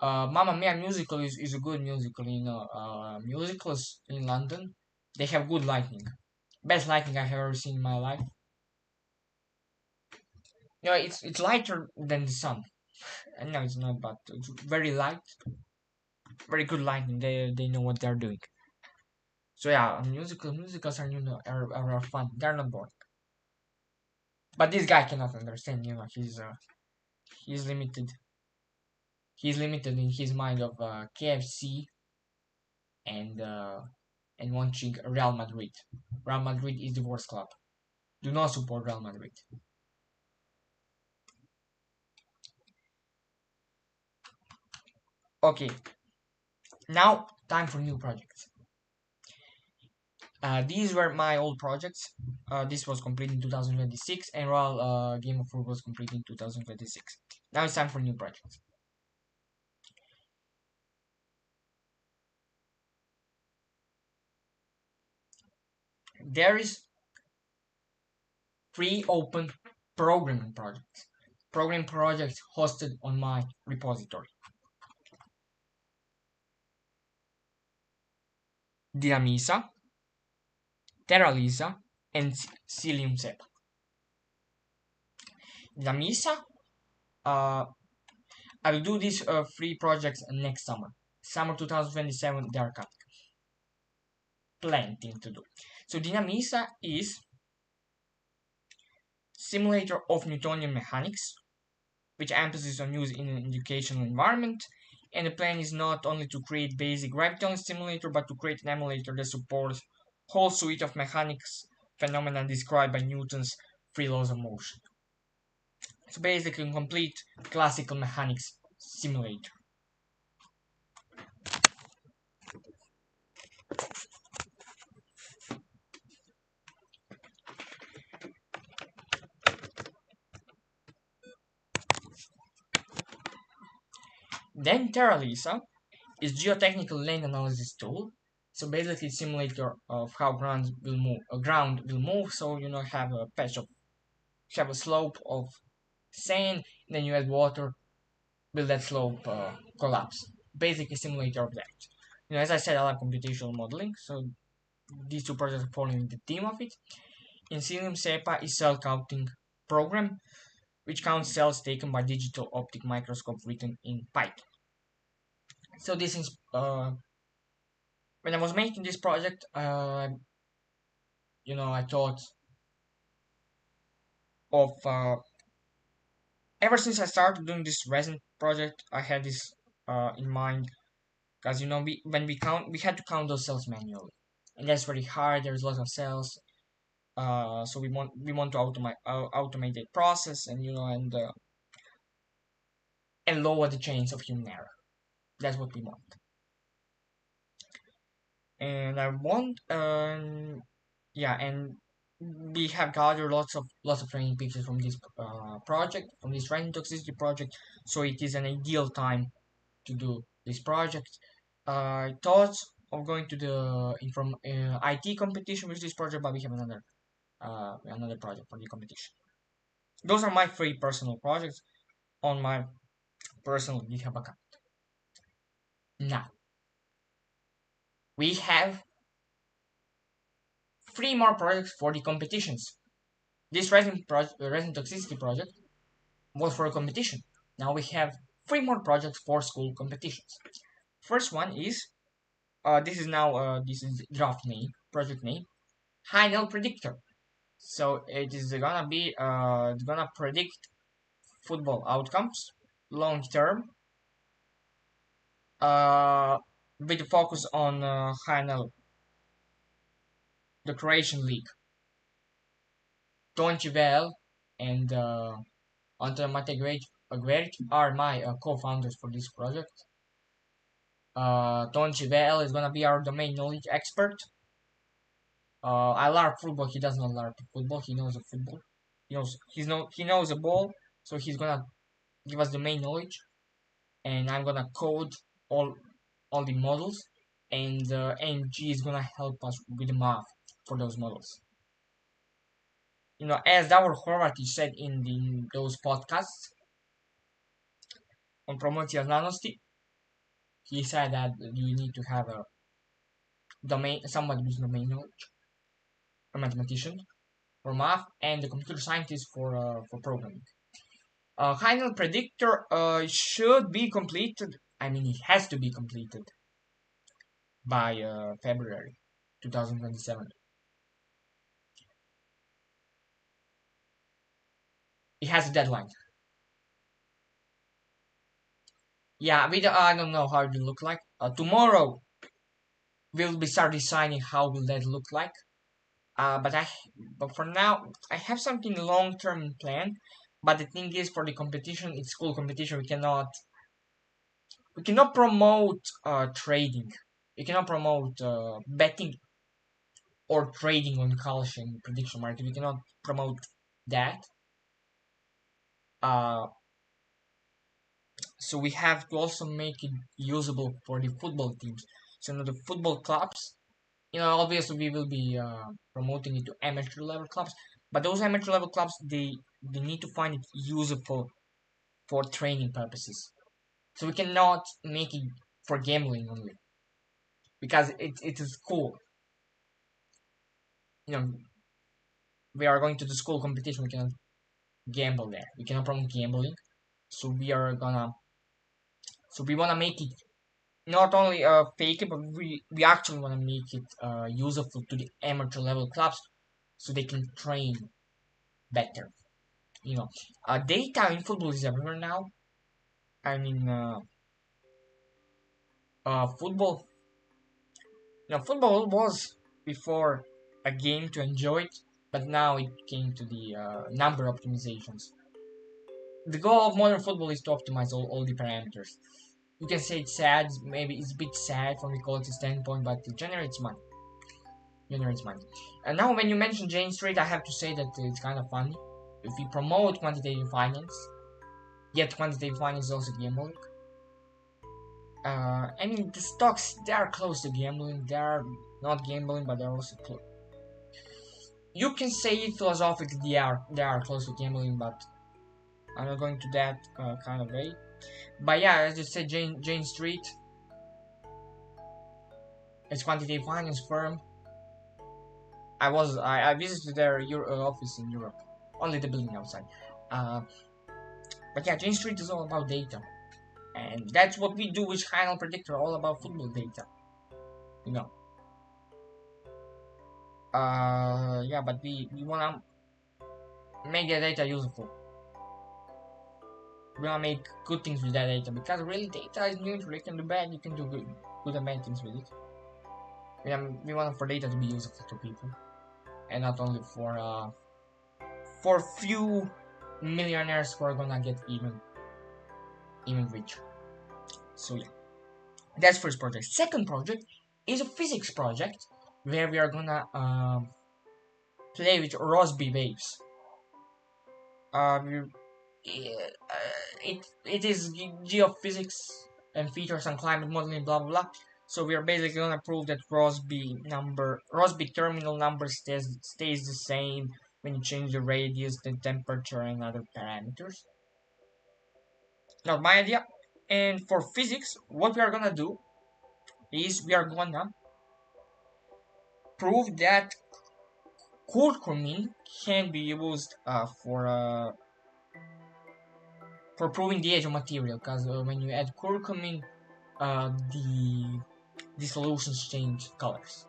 Mamma Mia musical is a good musical. You know, musicals in London, they have good lighting. Best lighting I have ever seen in my life. It's lighter than the sun. And no, it's not, but it's very light, very good lighting. They know what they're doing. So yeah, musicals are are fun. They're not boring. But this guy cannot understand. He's limited. He's limited in his mind of KFC and watching Real Madrid. Real Madrid is the worst club. Do not support Real Madrid. Okay, now time for new projects. These were my old projects. This was completed in 2026, and Royal Game of Fruit was completed in 2026. Now it's time for new projects. There is three open programming projects. Programming projects hosted on my repository. Dinamisa, Terralisa, and Cilium Zeta. Dinamisa, uh, I will do these three projects next summer. Summer 2027, they are coming. Plenty to do. So Dinamisa is simulator of Newtonian mechanics, which emphasis on use in an educational environment. And the plan is not only to create basic gravitonic simulator, but to create an emulator that supports whole suite of mechanics phenomena described by Newton's three laws of motion. So basically, a complete classical mechanics simulator. Then TerraLisa is geotechnical land analysis tool. So basically, simulator of how ground will move. A ground will move. So have a patch of have a slope of sand, then you add water, will that slope collapse? Basically, simulator of that. As I said, I like computational modeling, so these two projects are following the theme of it. Insilium SEPA is cell counting program, which counts cells taken by digital optic microscope written in Python. So this is when I was making this project, I thought of ever since I started doing this resin project, I had this in mind because we had to count those cells manually, and that's very hard. There's lots of cells, so we want to automate the process, and and lower the chance of human error. That's what we want. And I want yeah, and we have gathered lots of training pictures from this project, from this training toxicity project. So it is an ideal time to do this project. I thought of going to the inform IT competition with this project, but we have another project for the competition. Those are my three personal projects on my personal GitHub account. Now we have three more projects for the competitions. This resin toxicity project was for a competition. Now we have three more projects for school competitions. First one is this is draft name, project name, High Predictor. So it is gonna be it's gonna predict football outcomes long term, uh, with a focus on Heinel, the Croatian league. Tonchivel and Anton Matej Agueric are my co-founders for this project. Tonchivel is gonna be our domain knowledge expert. I learn football. He does not learn football. He knows the football. He knows the ball. So he's gonna give us the main knowledge, and I'm gonna code all all the models, and AMG is gonna help us with the math for those models. As Davor Horvath said in those podcasts on Promocija znanosti, he said that you need to have a domain, somebody with domain knowledge, a mathematician for math, and a computer scientist for programming. Final predictor should be completed. I mean, it has to be completed by February 2027. It has a deadline. Yeah, I don't know how it will look like. Tomorrow we'll be start designing how will that look like. But for now I have something long term plan. But the thing is, for the competition, it's school competition. We cannot promote trading. We cannot promote betting or trading on college and prediction market. We cannot promote that. Uh, so we have to also make it usable for the football teams. So the football clubs, obviously we will be promoting it to amateur level clubs, but those amateur level clubs, they need to find it useful for training purposes. So we cannot make it for gambling only, because it is cool. You know, we are going to the school competition. We cannot gamble there. We cannot promote gambling. So we wanna make it not only fake it, but we actually wanna make it useful to the amateur level clubs, so they can train better. Data in football is everywhere now. I mean, football. Football was before a game to enjoy it, but now it came to the number optimizations. The goal of modern football is to optimize all the parameters. You can say it's sad, maybe it's a bit sad from the quality standpoint, but it generates money. Generates money. And now, when you mention Jane Street, I have to say that it's kind of funny. If we promote quantitative finance, yet quantitative finance is also gambling. I mean, the stocks, they are close to gambling. They are not gambling, but they're also close. You can say philosophically they are close to gambling, but I'm not going to that kind of way. But yeah, as you said, Jane Street, it's quantitative finance firm. I visited their office in Europe, only the building outside. Uh, but yeah, Jane Street is all about data, and that's what we do with Final Predictor, all about football data. You know. Yeah, but we wanna make the data useful. We wanna make good things with that data, because really data is neutral. You can do bad, you can do good and bad things with it. We want for data to be useful to people, and not only for few millionaires who are gonna get even richer. So yeah, that's first project. Second project is a physics project where we are gonna play with Rossby waves. Uh, it is geophysics and features on climate modeling, blah blah blah. So we are basically gonna prove that Rossby terminal number stays the same when you change the radius, the temperature, and other parameters. Not my idea. And for physics, what we are gonna do is we are gonna prove that curcumin can be used for proving the age of material, because when you add curcumin, the solutions change colors,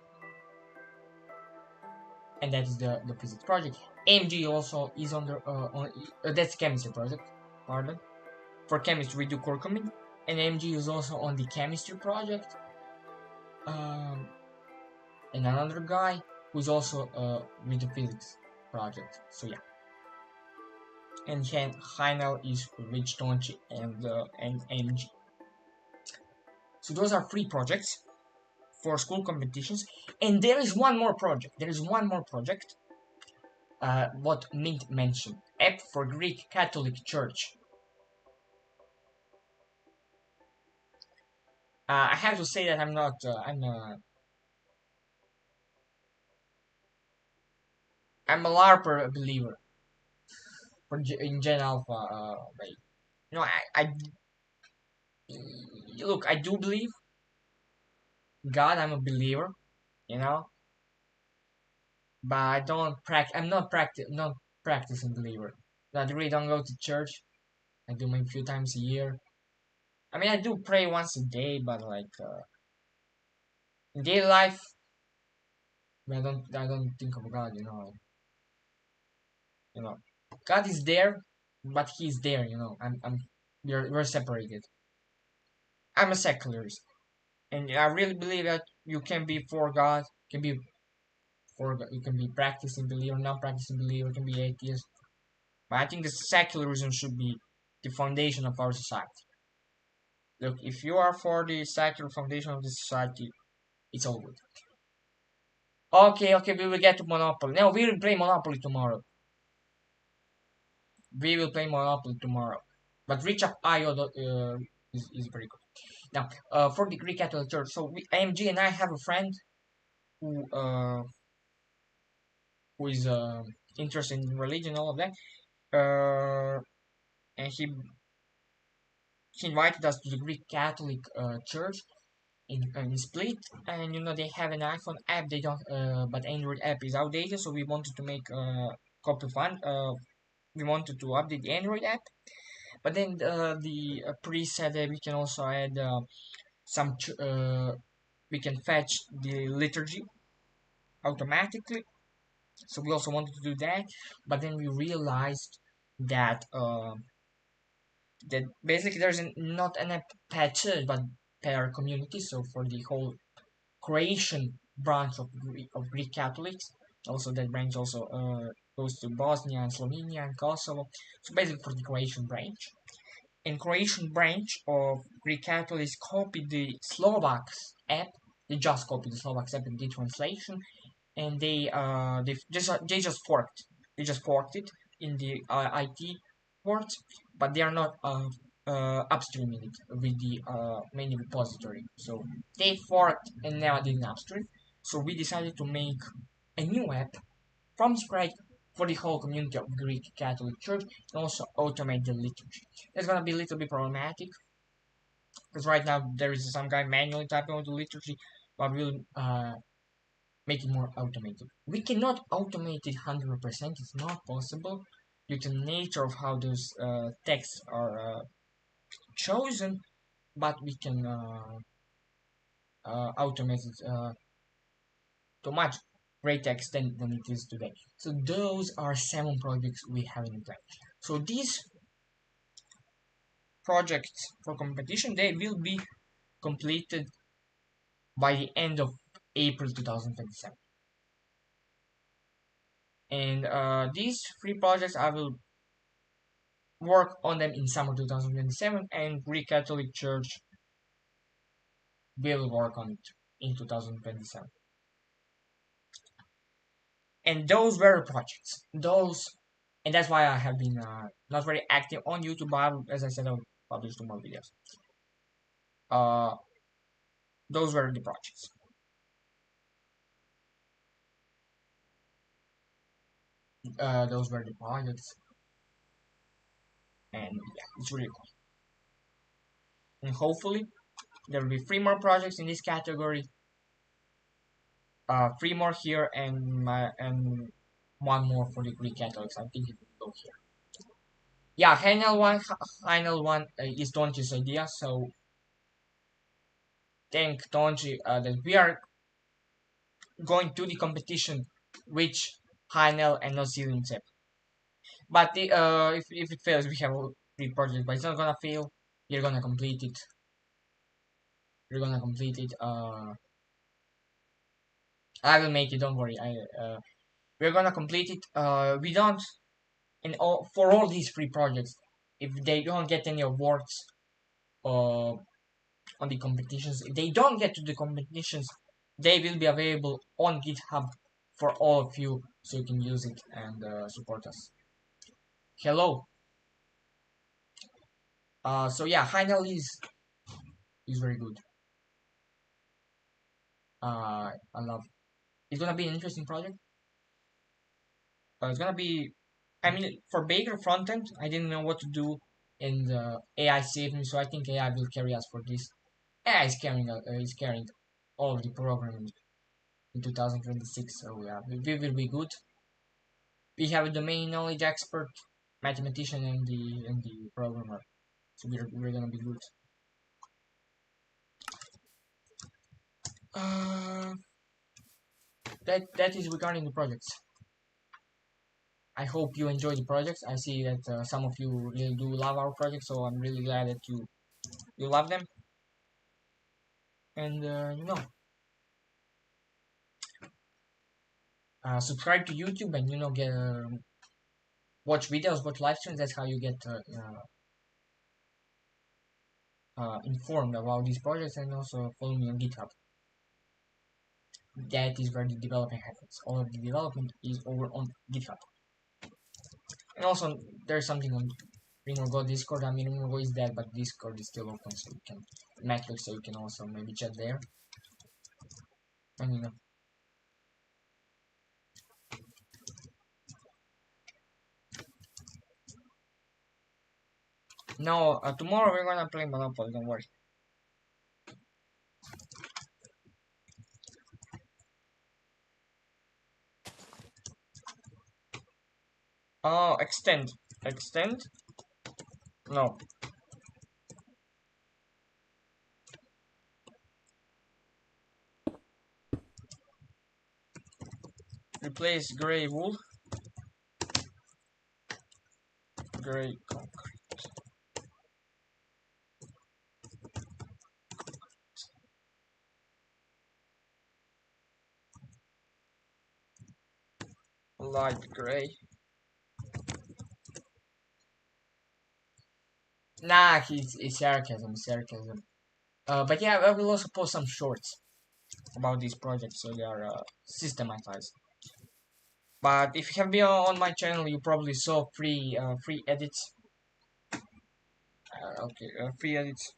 and that is the physics project. AMG also is that's chemistry project. Pardon. For chemistry, we do curcumin, and AMG is also on the chemistry project. Um, and another guy who's also with the physics project. So yeah, and Heinel is Rich Tonchi and AMG. So those are three projects for school competitions, and there is one more project. What Mint mentioned, app for Greek Catholic Church. I have to say that I'm not. I'm a LARPer believer in Gen Alpha way. I look. I do believe God. I'm a believer. You know, but I don't practice. I'm not practicing believer. I really don't go to church. I do maybe a few times a year. I mean, I do pray once a day, but like in daily life, I don't think of God. You know, God is there, but He's there. We're separated. I'm a secularist, and I really believe that you can be for God, can be for God, you can be practicing believer, not practicing believer, can be atheist. But I think the secularism should be the foundation of our society. Look, if you are for the secular foundation of the society, it's all good. Okay, okay, we will get to Monopoly. No, we will play Monopoly tomorrow. We will play Monopoly tomorrow. But ReachUp.io is very good. Now, for the Greek Catholic Church, so AMG and I have a friend who uh, who is interested in religion, all of that. And he invited us to the Greek Catholic Church in Split, and they have an iPhone app. They don't, but Android app is outdated, so we wanted to make a copy fund. We wanted to update the Android app, but then the priest said that we can also add some. We can fetch the liturgy automatically, so we also wanted to do that. But then we realized that basically there's not an app per church, but per community. So for the whole Croatian branch of Greek Catholics. Also, that branch also goes to Bosnia and Slovenia and Kosovo. So basically, for the Croatian branch, and Croatian branch of Greek Catholics copied the Slovaks app. They just copied the Slovaks app and did translation, and they just forked. They just forked it in the IT port, but they are not upstreaming it with the main repository. So they forked and now didn't upstream. So we decided to make a new app from scratch for the whole community of Greek Catholic Church and also automate the liturgy. It's gonna be a little bit problematic because right now there is some guy manually typing out the liturgy, but we'll make it more automated. We cannot automate it 100%. It's not possible due to the nature of how those texts are chosen, but we can automate it to much greater extent than it is today. So those are 7 projects we have in plan. So these projects for competition, they will be completed by the end of April 2027. And these 3 projects, I will work on them in summer 2027, and Greek Catholic Church will work on it in 2027. And those were projects. And that's why I have been not very active on YouTube. But as I said, I'll publish 2 more videos. Uh, those were the projects. Those were the projects, and yeah, it's really cool. And hopefully, there will be 3 more projects in this category. 3 more here, and 1 more for the Greek Catholics. I think it will go here. Yeah, Heinel one is Donji's idea. So thank Donji that we are going to the competition, which Heinel and Nozil Zep. But if it fails, we have 3 projects, but it's not gonna fail. You're gonna complete it. You're gonna complete it. I will make it. Don't worry. We're gonna complete it. We don't for all these 3 projects. If they don't get any awards on the competitions, if they don't get to the competitions, they will be available on GitHub for all of you, so you can use it and support us. Hello. So yeah, Heinel is very good. I love. It's gonna be an interesting project. It's gonna be. I mean, for Baker frontend, I didn't know what to do, and AI saved me. So I think AI will carry us for this. AI is carrying all of the programming in 2026. So yeah, we will be good. We have a domain knowledge expert. mathematician and the programmer. So we're gonna be good. Uh, that is regarding the projects. I hope you enjoy the projects. I see that some of you really do love our projects, so I'm really glad that you love them. And subscribe to YouTube and get watch videos, watch live streams. That's how you get informed about these projects, and also follow me on GitHub. That is where the development happens. All of the development is over on GitHub. And also, there's something on RimorGo Discord. I mean, RimorGo is dead, but Discord is still open, so you can metrics, so you can also maybe chat there. And no, tomorrow we're gonna play Monopoly. Don't worry. Oh, extend. No. Replace gray wool. Gray concrete. Light gray. Nah, it's sarcasm, sarcasm. But yeah, I will also post some shorts about these projects, so they are systematized. But if you have been on my channel, you probably saw free edits. Okay, free edits.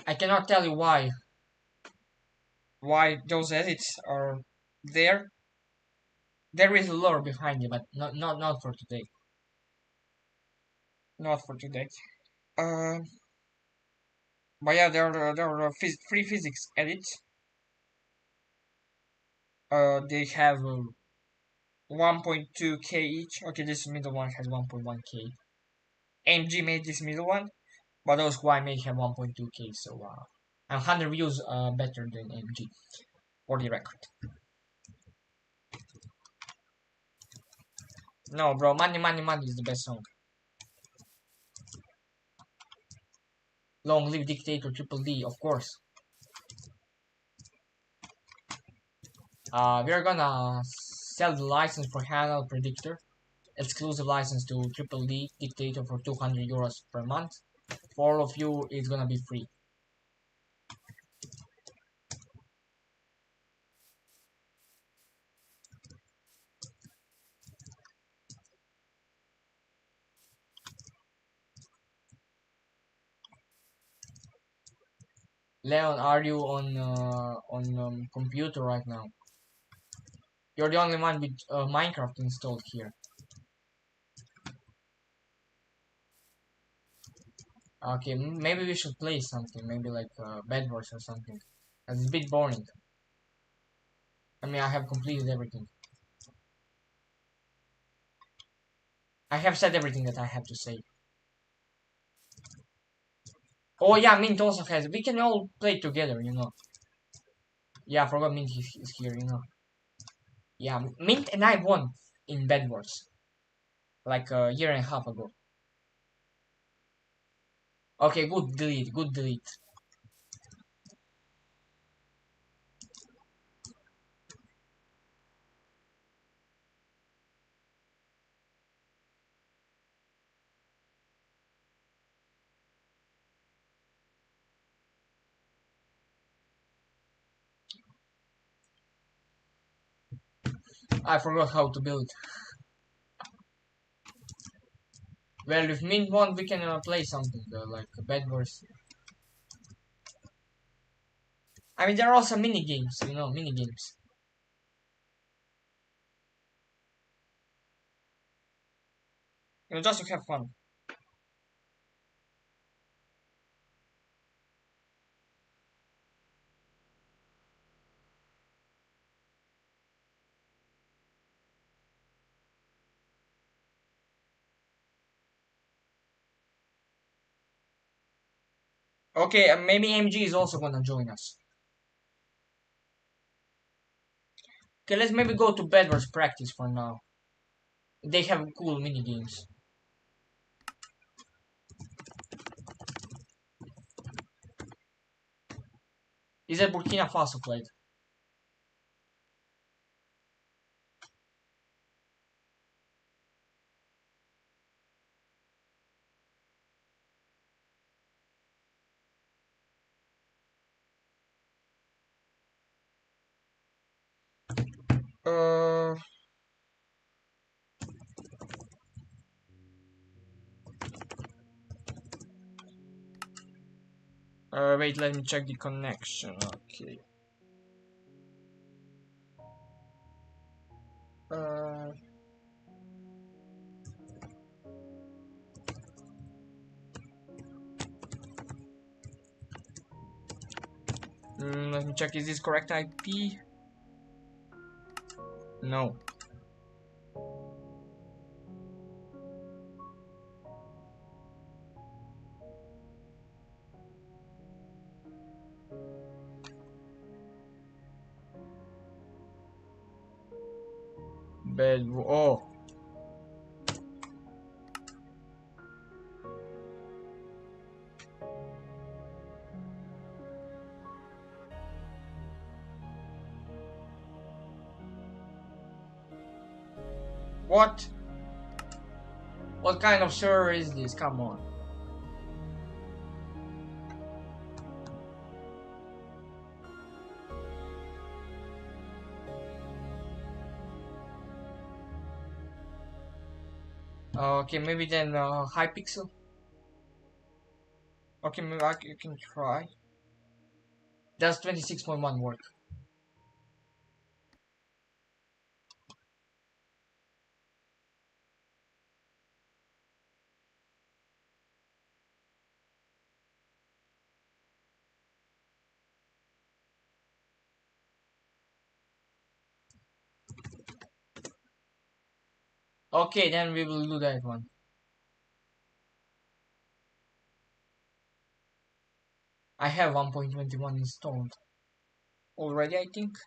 I cannot tell you why those edits are there. There is a lore behind it, but not for today. Not for today. Uh, but yeah, there are free physics edits. They have 1.2k each. Okay, this middle one has 1.1k. MG made this middle one, but those who I made have 1.2k. So I'm 100 views better than MG for the record. No, bro, Money Money Money is the best song. Long live Dictator Triple D, of course. We're gonna sell the license for Handle Predictor. Exclusive license to Triple D Dictator for 200 euros per month. For all of you, it's gonna be free. Leon, are you on computer right now? You're the only one with Minecraft installed here. Okay, maybe we should play something, maybe like Bed Wars or something. It's a bit boring. I mean, I have completed everything. I have said everything that I have to say. Oh yeah, Mint also has. We can all play together. Yeah, I forgot Mint is here. Yeah, Mint and I won in Bed Wars like a year and a half ago. Okay, good delete, good delete. I forgot how to build. Well, if Mint won, we can play something like Bed Wars. I mean, there are also mini games, mini games. Just to have fun. Okay, maybe MG is also gonna join us. Okay, let's maybe go to Bedwars practice for now. They have cool mini games. Is that Burkina Faso played? Uh, wait, let me check the connection. Okay. Uh, let me check. Is this correct IP? No. Bed. Oh. What? What kind of server is this? Come on. Okay, maybe then Hypixel. Okay, maybe you can try. Does 26.1 work? Okay, then we will do that one. I have 1.21 installed already, I think.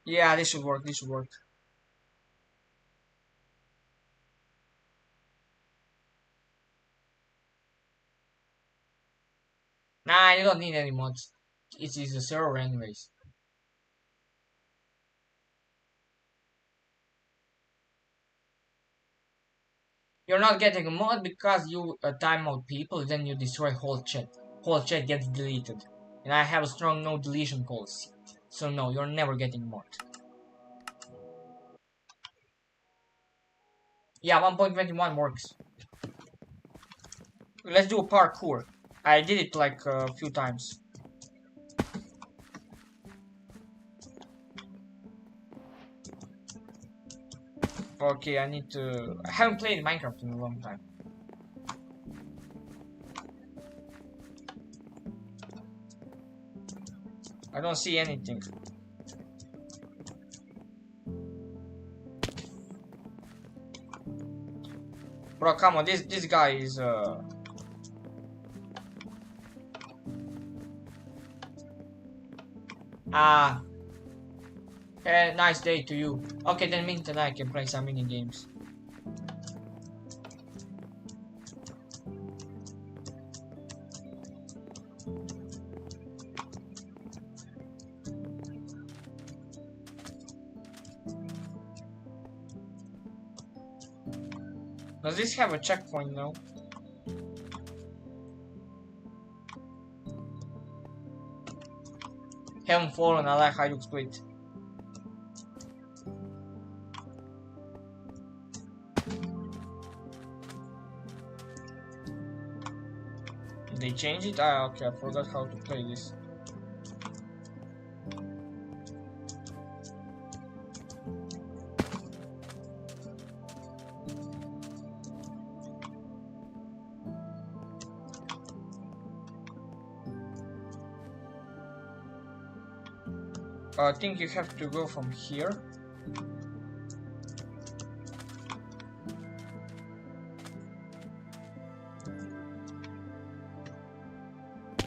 Yeah, this should work. This should work. Nah, you don't need any mods. It is a server anyways. You're not getting a mod because you time out people, then you destroy whole chat. Whole chat gets deleted. And I have a strong no deletion policy. So no, you're never getting mod. Yeah, 1.21 works. Let's do a parkour. I did it like a few times. Okay, I need to... I haven't played Minecraft in a long time. I don't see anything. Bro, come on, this guy is Ah, nice day to you. Okay, then meantime I can play some mini games. Does this have a checkpoint now? Haven't fallen, I like how you split. Did they change it? Ah, okay, I forgot how to play this. I think you have to go from here.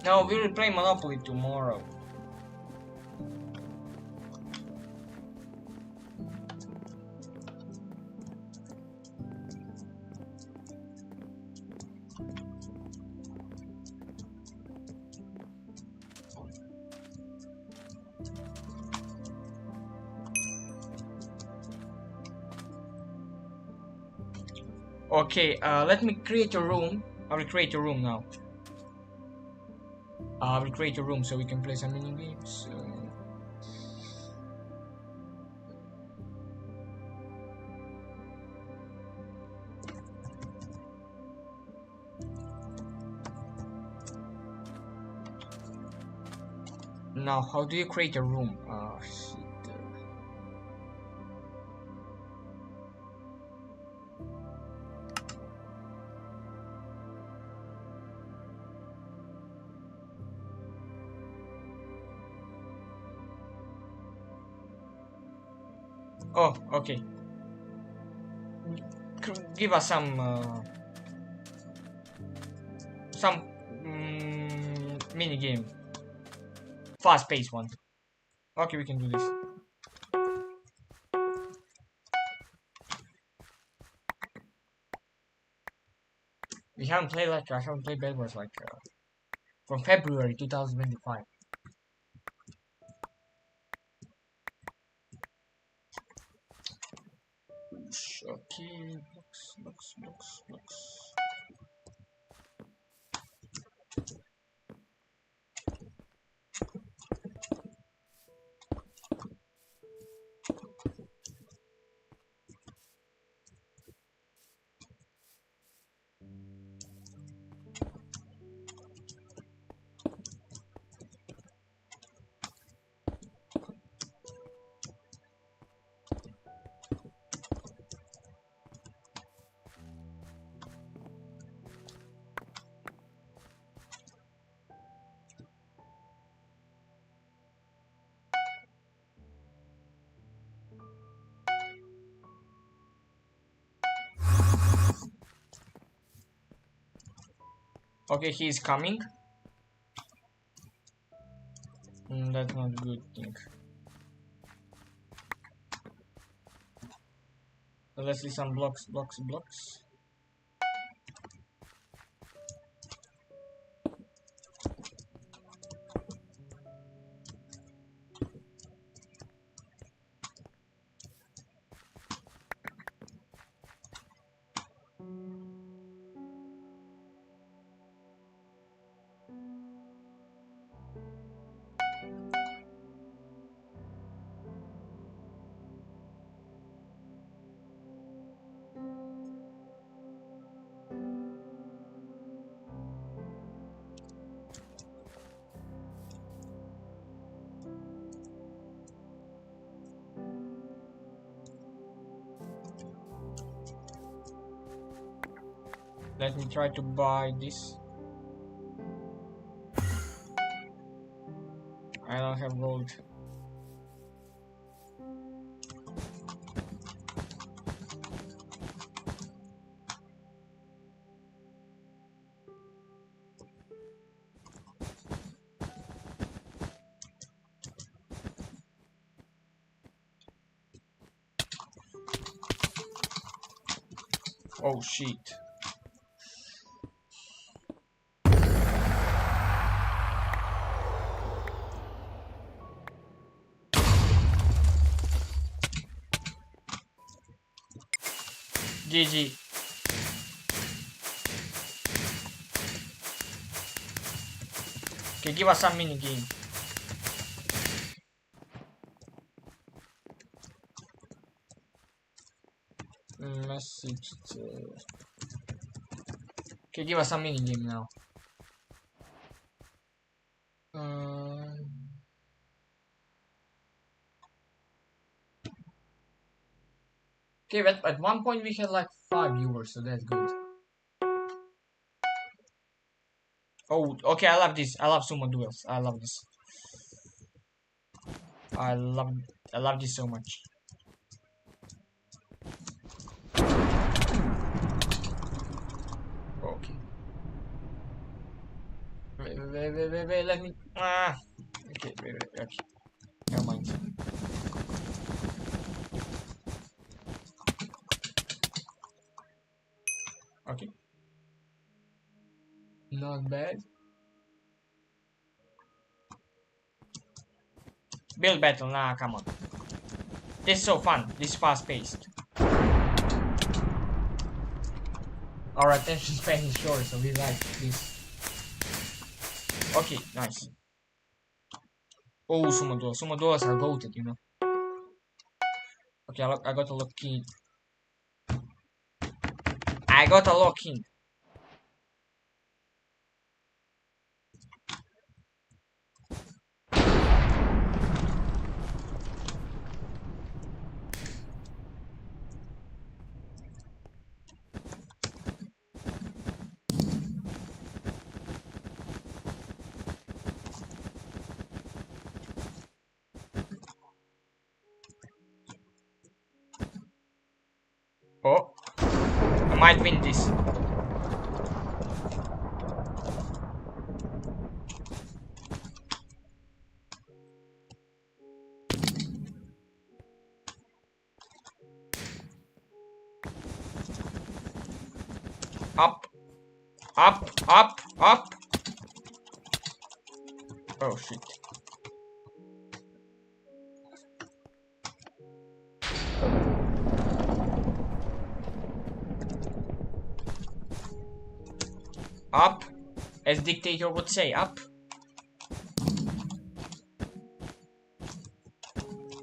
No, we will play Monopoly tomorrow. Okay, let me create a room. I will create a room now. I will create a room so we can play some mini games. Now, how do you create a room? Shit. Oh, okay. Give us some mini game, fast-paced one. Okay, we can do this. We haven't played I haven't played Bed Wars from February 2025. Okay, blocks. Okay, he's coming. That's not a good thing. So let's see some blocks. Let me try to buy this. I don't have gold. Oh shit. GG. Okay, give us some mini game. Message. Okay, give us some mini game now. Okay, but at one point we had like 5 viewers, so that's good. Oh, okay, I love this. I love sumo duels. I love this. I love this so much. Okay. Wait, let me. Ah! Okay, wait, okay. Never mind. Okay. Not bad. Build battle, nah, come on. This is so fun. This is fast paced. Our attention span is short, so we like this. Okay, nice. Oh, Sumo duos are goated, you know. Okay, I got a lock king. I got a lock king. Oh, I might win this. Up, up. Oh shit. Up, as dictator would say, up.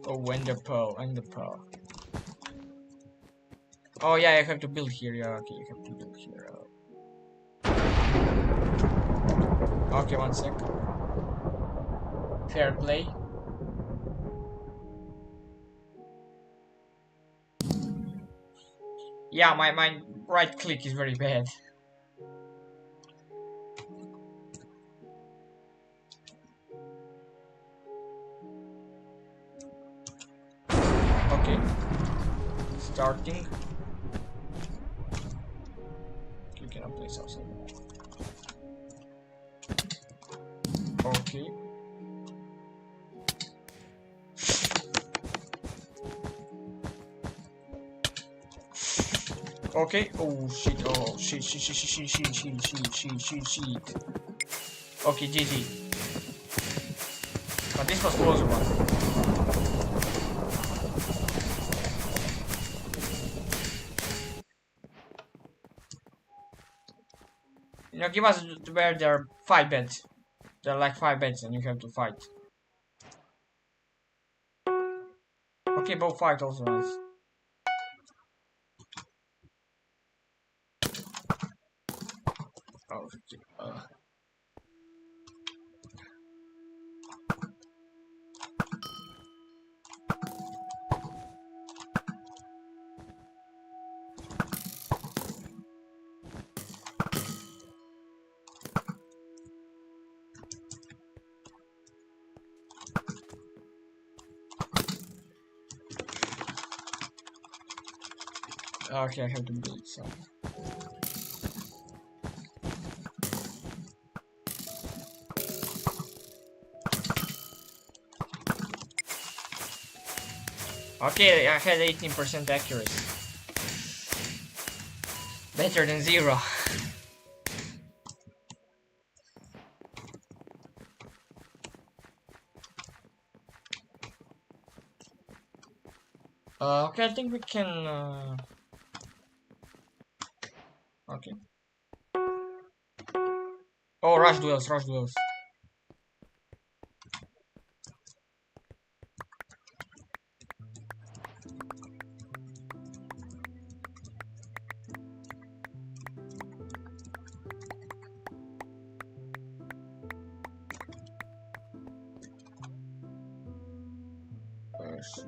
Oh, and the pearl. Oh yeah, I have to build here. Yeah, okay, you have to build here. Okay, one sec. Fair play. Yeah, my right click is very bad. Okay. Starting. You cannot place outside. Okay. Okay. Oh shit. Oh shit. Okay, GG. But this was closer one. You know, give us where there are 5 beds. There are like 5 beds and you have to fight. Okay, both fight also nice. Oh shit. Okay, I have to build some. Okay, I had 18% accuracy. Better than 0. Okay, I think we can. Okay. Oh, rush duels. See.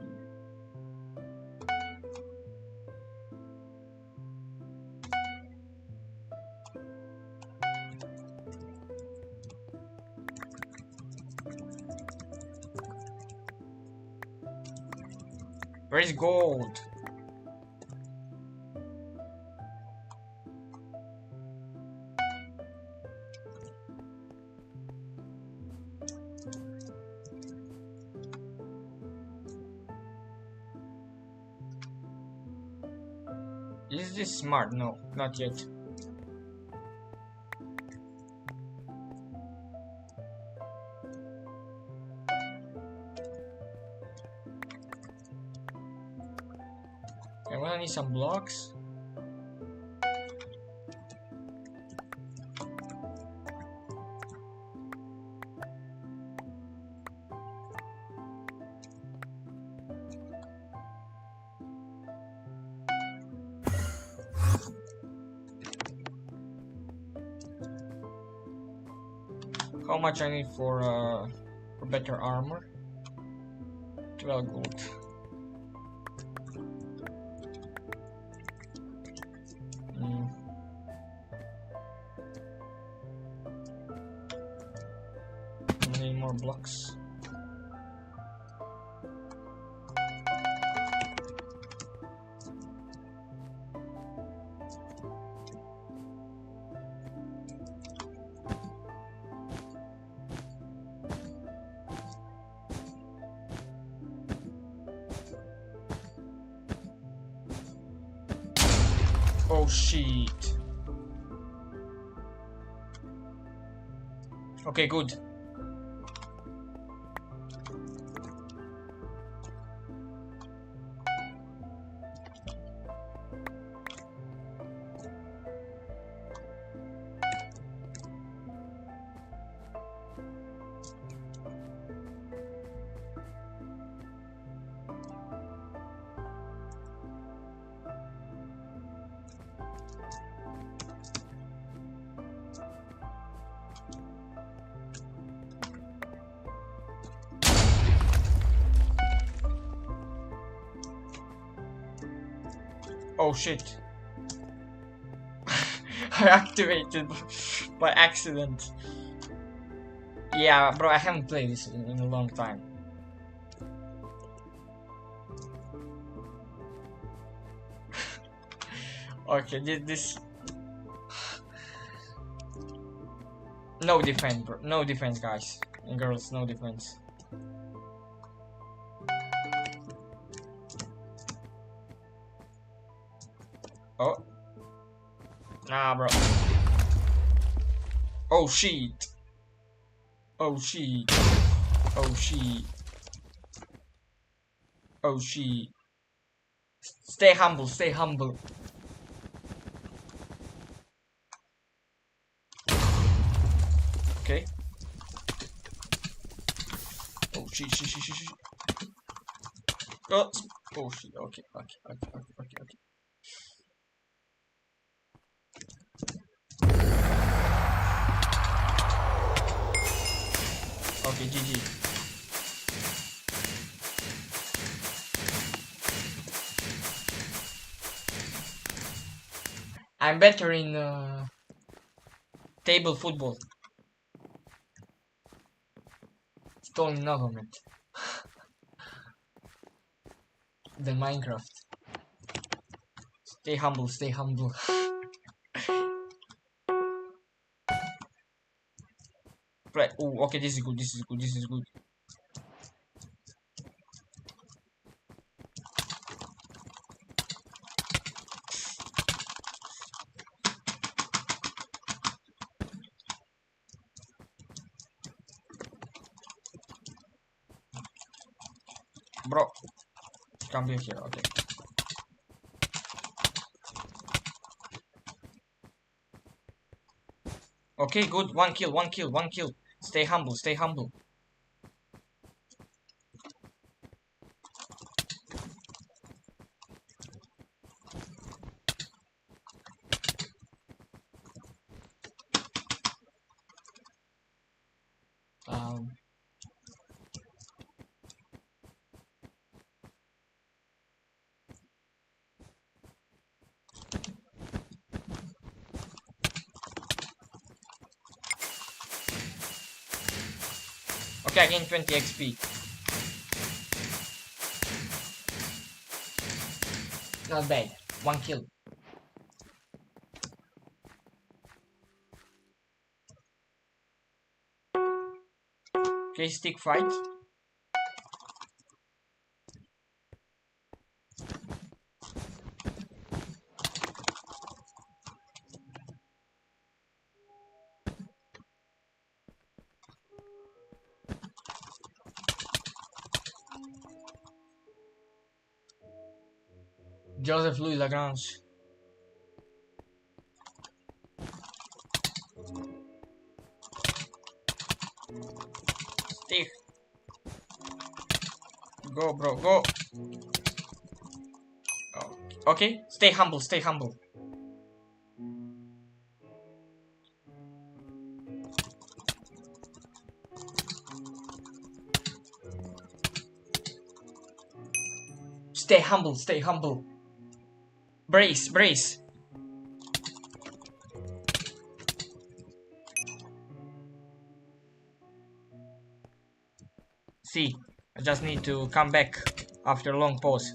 Where is gold? Is this smart? No, not yet. I'm gonna need some blocks. How much I need for better armor? 12 gold. Mm. I need more blocks. Oh shit. Okay, good. Oh shit. I activated by accident. Yeah, bro, I haven't played this in a long time. Okay, this... No defense, bro. No defense, guys and girls. No defense. Oh. Nah, bro. Oh, shit. Oh, shit. Oh, shit. Oh, shit. Stay humble. Stay humble. Okay. Oh, shit, shit, shit, shit, shit. Oh, oh, shit. Okay, okay, okay, okay, okay, okay. Okay, GG. I'm better in table football. Stolen government. Than Minecraft. Stay humble, stay humble. Right. Oh, okay, this is good, this is good, this is good. Bro, come be here, okay. Okay, good. One kill, one kill, one kill. Stay humble, stay humble. Um, okay, I gained 20 XP. Not bad. One kill. Okay, stick fight. Joseph Louis Lagrange. Stick. Go, bro, go. Oh. Okay, stay humble, stay humble. Stay humble, stay humble. Brace, brace. See, I just need to come back after a long pause.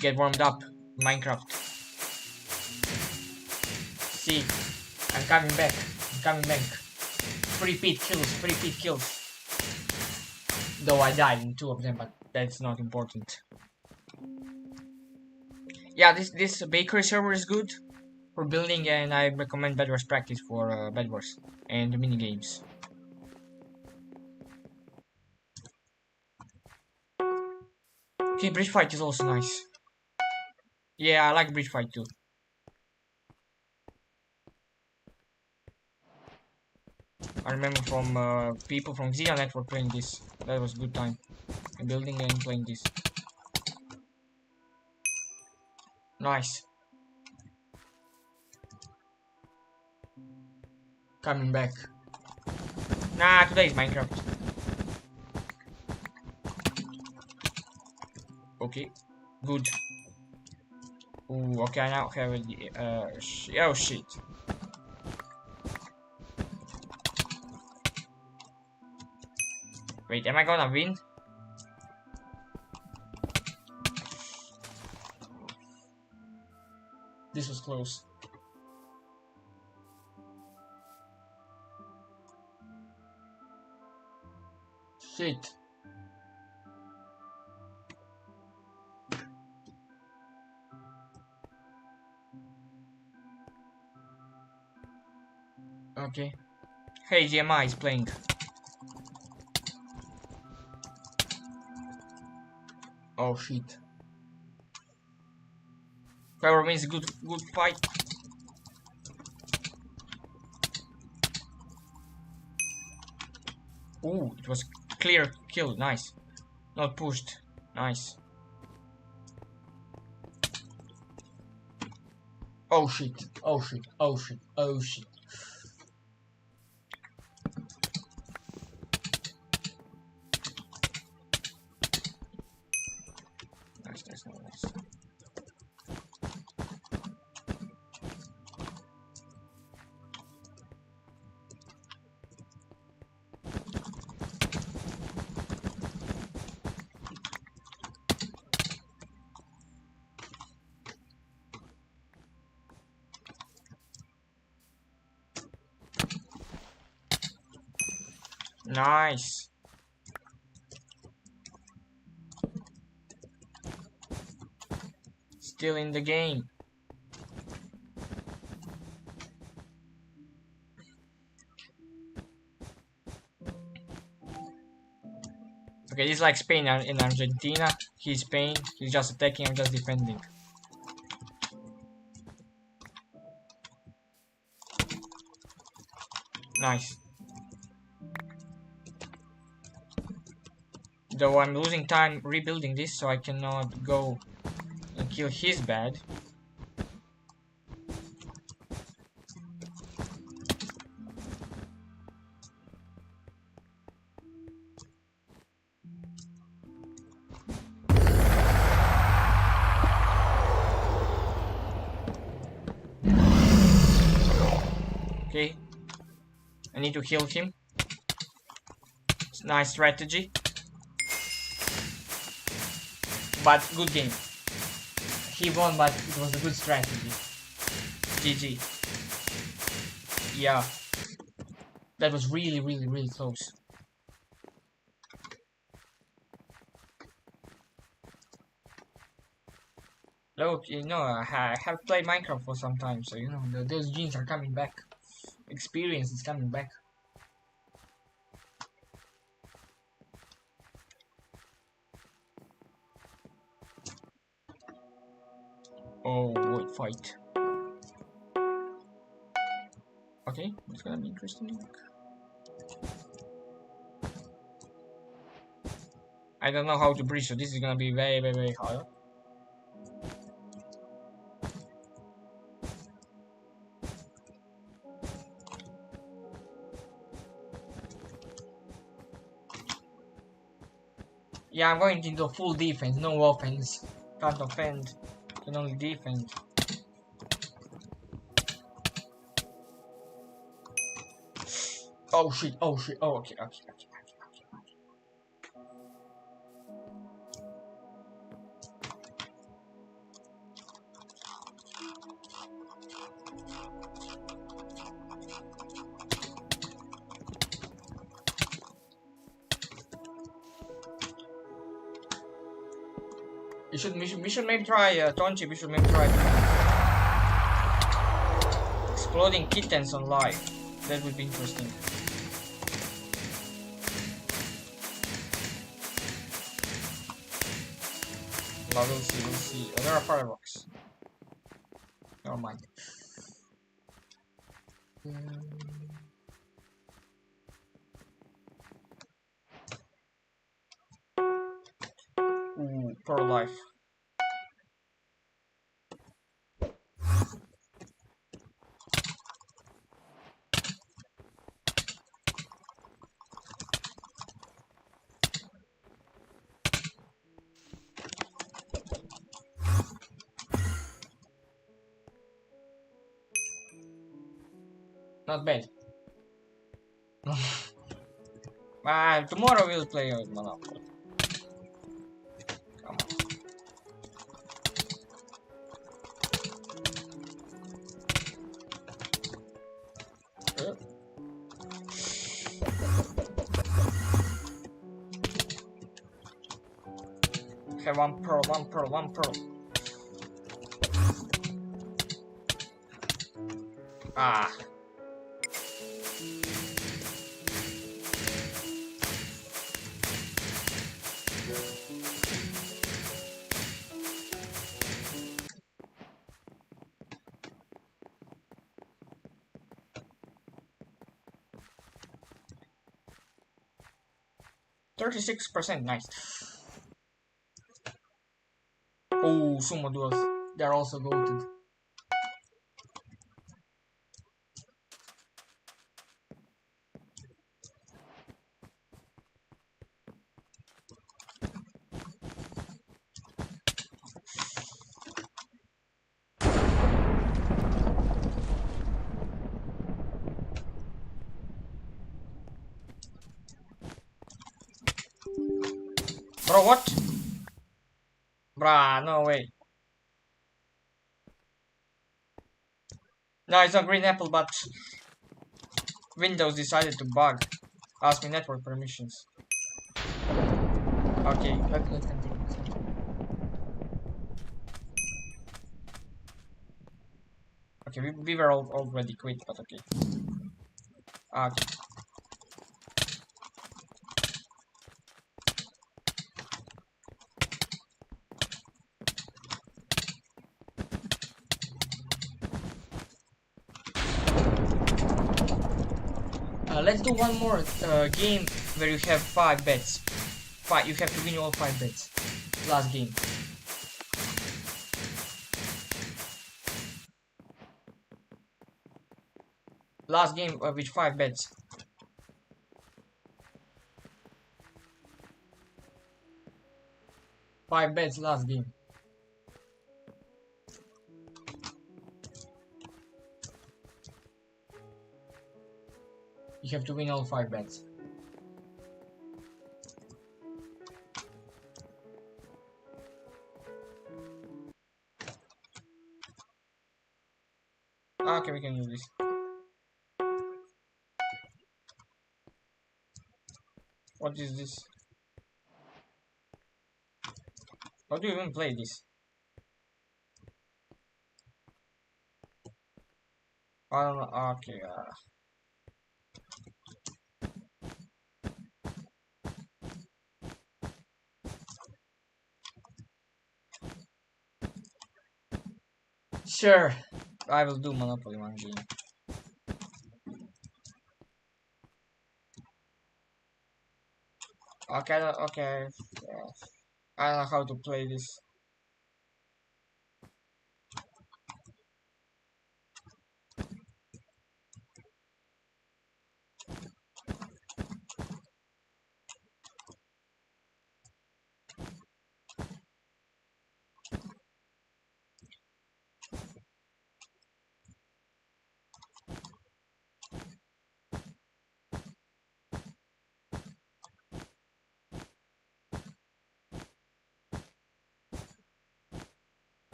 Get warmed up in Minecraft. See, I'm coming back. I'm coming back. 3 kills, 3 kills. Though I died in 2 of them, but that's not important. Yeah, this bakery server is good for building, and I recommend Bedwars practice for Bedwars and the mini games. Okay, bridge fight is also nice. Yeah, I like bridge fight too. I remember from people from Zia Network playing this. That was a good time. Building and playing this. Nice. Coming back. Nah, today is Minecraft. Okay, good. Ooh, okay, I now have a oh shit. Wait, am I gonna win? This was close. Shit. Okay. Hey, GMI is playing. Oh shit. Whoever wins good fight. Ooh, it was clear kill, nice. Not pushed. Nice. Oh shit. Oh shit. Oh shit. Oh shit. Nice, nice, nice. Nice. Still in the game. Okay, he's like Spain in Argentina. He's Spain. He's just attacking. I'm just defending. Nice. Though I'm losing time rebuilding this, so I cannot go and kill his bed. Okay. I need to heal him. It's nice strategy. But good game. He won, but it was a good strategy. GG. Yeah. That was really, really, really close. Look, you know, I have played Minecraft for some time, so you know, those genes are coming back. Experience is coming back. Oh, what fight? Okay, it's gonna be interesting. I don't know how to breach, so this is gonna be very, very, very hard. Yeah, I'm going into full defense, no offense. Can't offend, can only defend. Oh shit, oh shit, oh okay, okay, okay, okay, okay, okay. We should maybe try, Tonchi, we should maybe try exploding kittens on live. That would be interesting. Well, we'll see, we'll see. Oh, there are fireworks. Never mind. Ooh, pro life. Not bad. Tomorrow we'll play with Monopoly. Come on. Okay, one pearl, one pearl, one pearl. Ah. %36%, nice. Oh, sumo duels. They're also goated. Bro, what? Bruh, no way. No, it's not green apple, but Windows decided to bug. Ask me network permissions. Okay, let's continue. Okay, we were already quit, but okay. Okay. Let's do one more game where you have 5 bets. You have to win all 5 bets. Last game. Last game with 5 bets. Five bets last game. You have to win all 5 bets. Okay, we can use this. What is this? How do you even play this? I don't know. Okay. Sure, I will do Monopoly one game. Okay, okay. Yeah. I don't know how to play this.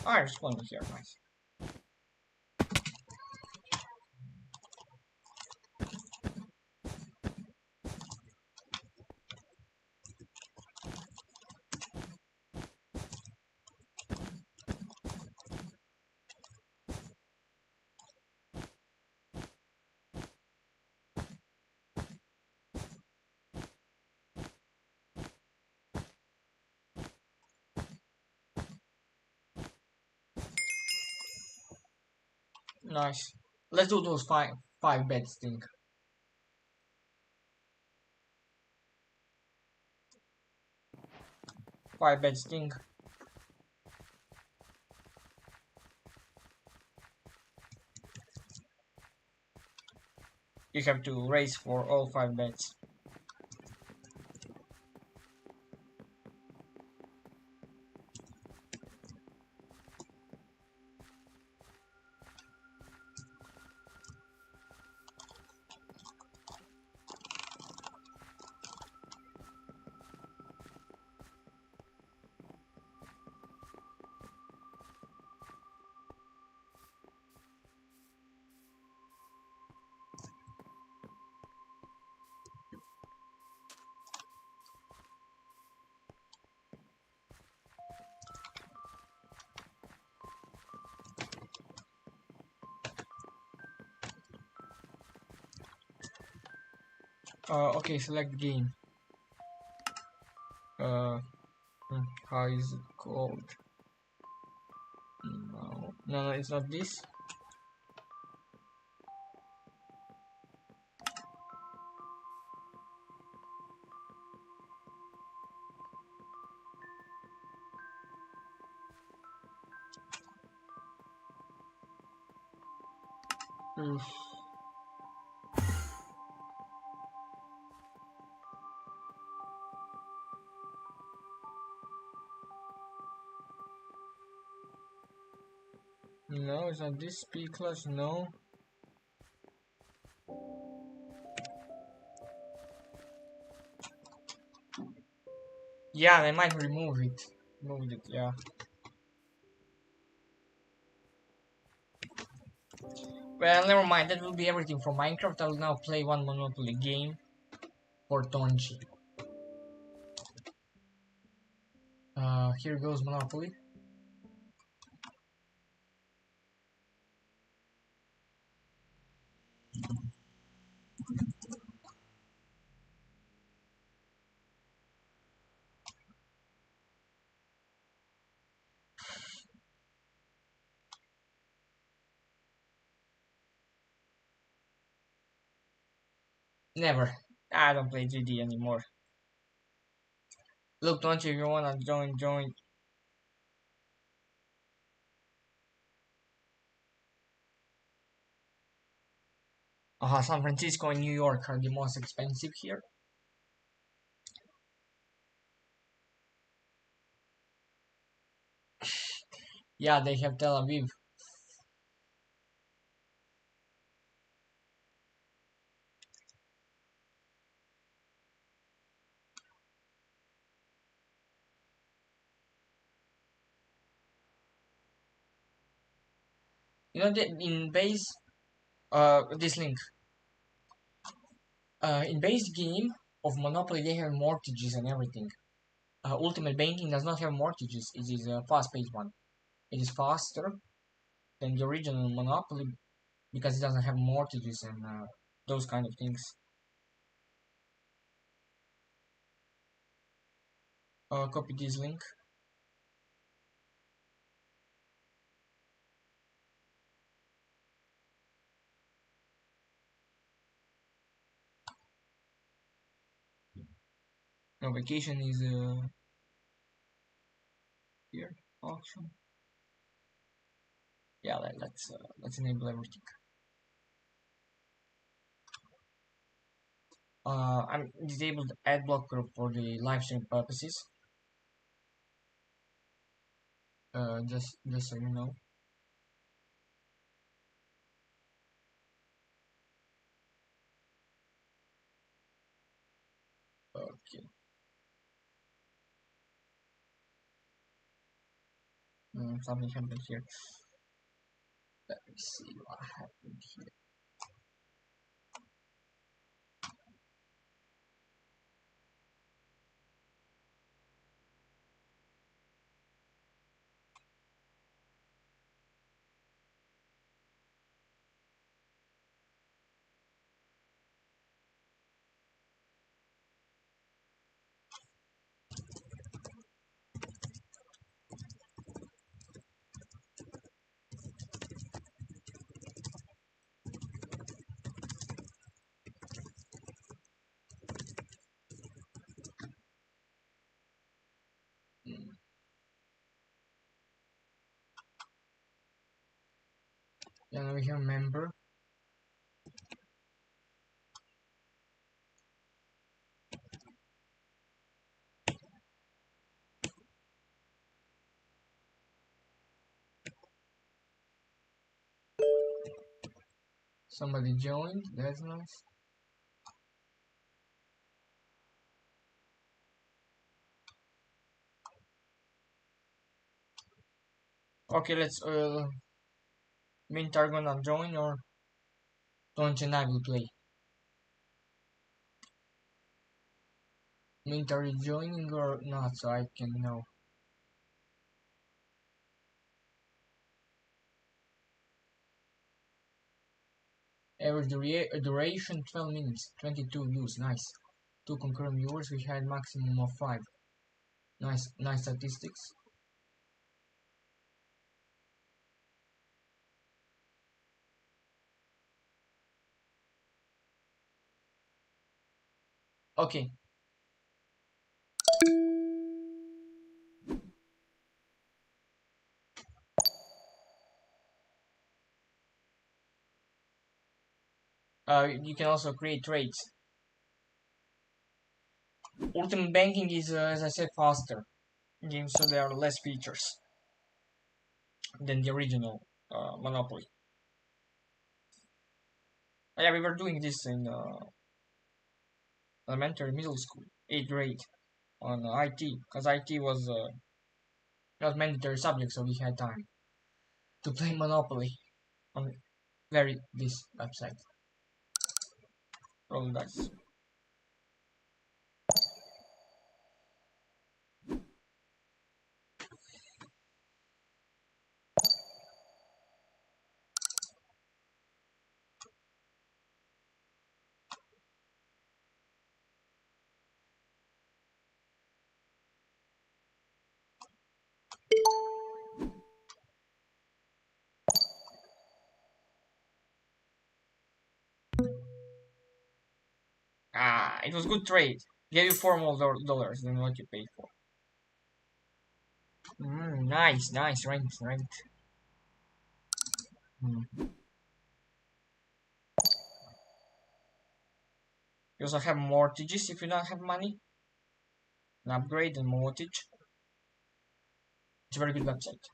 I just want to hear nice. Nice. Let's do those five bets thing. 5 bets thing. You have to race for all 5 bets. Okay, select game. Uh, how is it called? No, it's not this. Mm. No, it's not this. P class, no. Yeah, I might remove it. Moved it, yeah. Well, never mind. That will be everything for Minecraft. I will now play one Monopoly game for Tonji. Here goes Monopoly. Never. I don't play 3D anymore. Look, Tonji, if you wanna join, join. San Francisco and New York are the most expensive here. Yeah, they have Tel Aviv. You know, in base, this link. In base game of Monopoly, they have mortgages and everything. Ultimate Banking does not have mortgages. It is a fast-paced one. It is faster than the original Monopoly because it doesn't have mortgages and those kind of things. Copy this link. No, vacation is here auction. Yeah, let's enable everything. I'm disabled ad blocker for the live stream purposes. Just so you know. Okay. Something happened here. Let me see what happened here. Mm. Yeah, now we have member. Somebody joined. That's nice. Okay, let's Mintar gonna join or don't and I will play. Mintar is joining or not, so I can know. Average duration 12 minutes, 22 views, nice. 2 concurrent viewers, we had maximum of 5. Nice statistics. Okay. You can also create trades. Ultimate Banking is, as I said, faster games, so there are less features than the original Monopoly. Yeah, we were doing this in elementary, middle school, 8th grade on IT, because IT was not mandatory subject, so we had time to play Monopoly on this website. Roll dice. It was good trade. Gave you $4 more than what you paid for. Nice, ranked. Mm. You also have mortgages if you don't have money. An upgrade and mortgage. It's a very good website.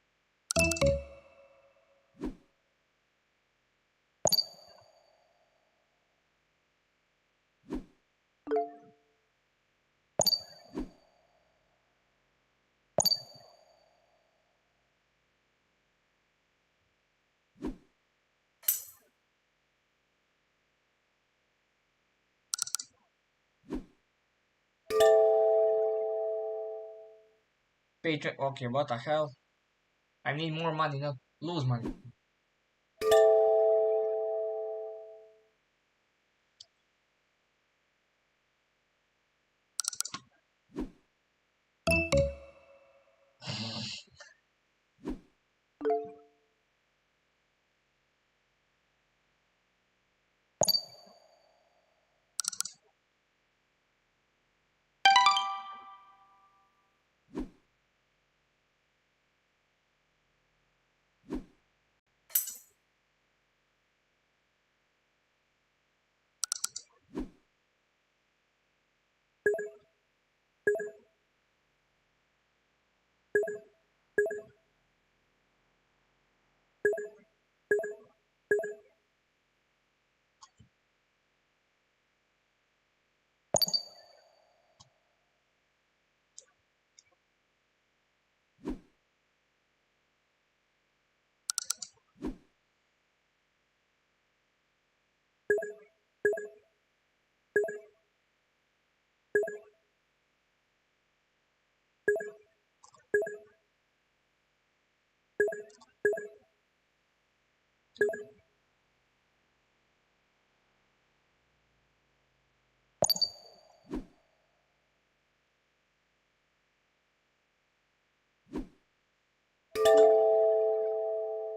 Patreon. Okay, what the hell? I need more money, not lose money.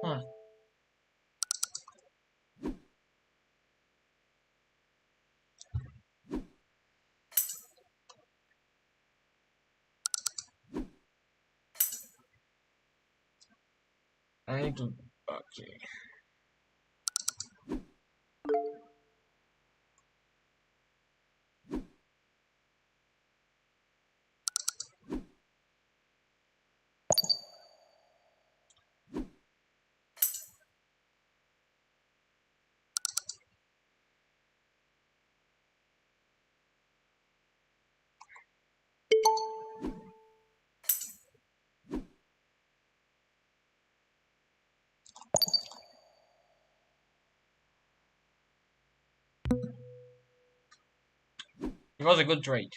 Hmm. I need to. Okay. It was a good trade.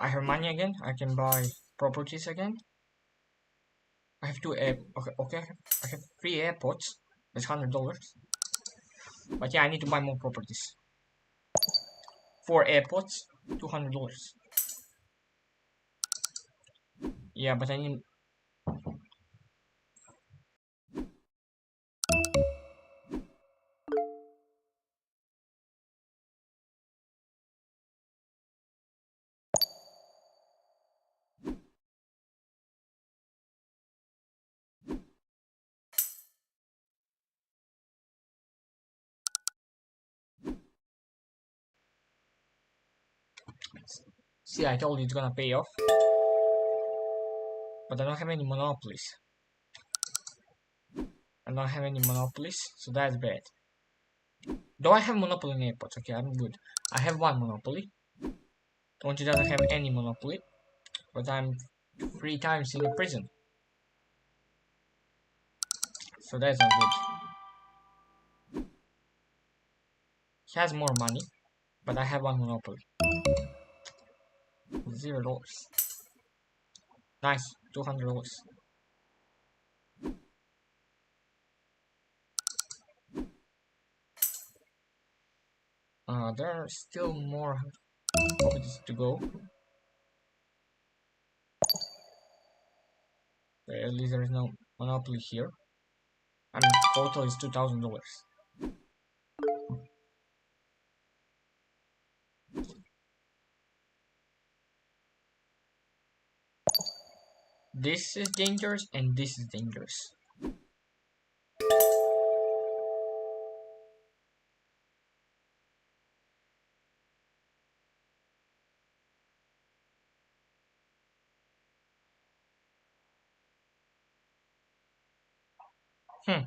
I have money again. I can buy properties again. I have two air. Okay, okay. I have 3 airports. That's $100. But yeah, I need to buy more properties. 4 airports, $200. Yeah, but I need. See, I told you it's gonna pay off. But I don't have any monopolies. I don't have any monopolies, so that's bad. Though I have monopoly in airports, okay, I'm good. I have one monopoly. 20 doesn't have any monopoly, but I'm 3 times in the prison. So that's not good. He has more money, but I have one monopoly. $0. Nice, $200. There are still more properties to go. At least there is no monopoly here. I mean, total is $2,000. This is dangerous and this is dangerous. Hmm.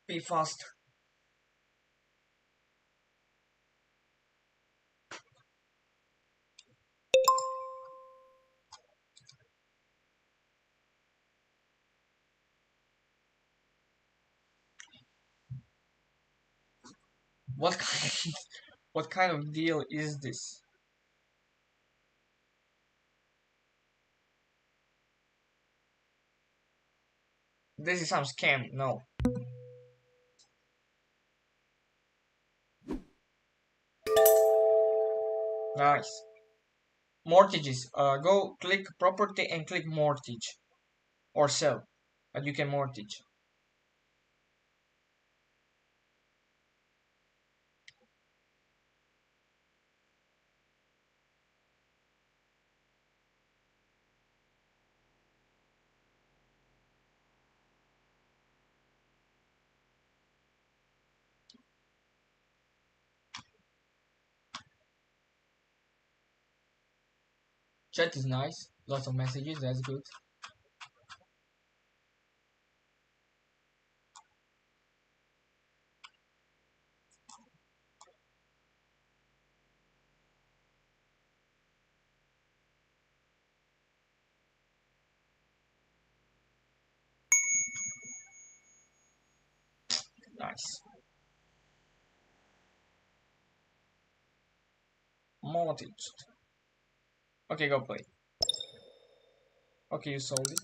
Be faster. What kind, what kind of deal is this? This is some scam. No. Nice. Mortgages. Go click property and click mortgage or sell, and you can mortgage. Chat is nice. Lots of messages. That's good. Nice. Mortgaged. Okay, go play. Okay, you sold it.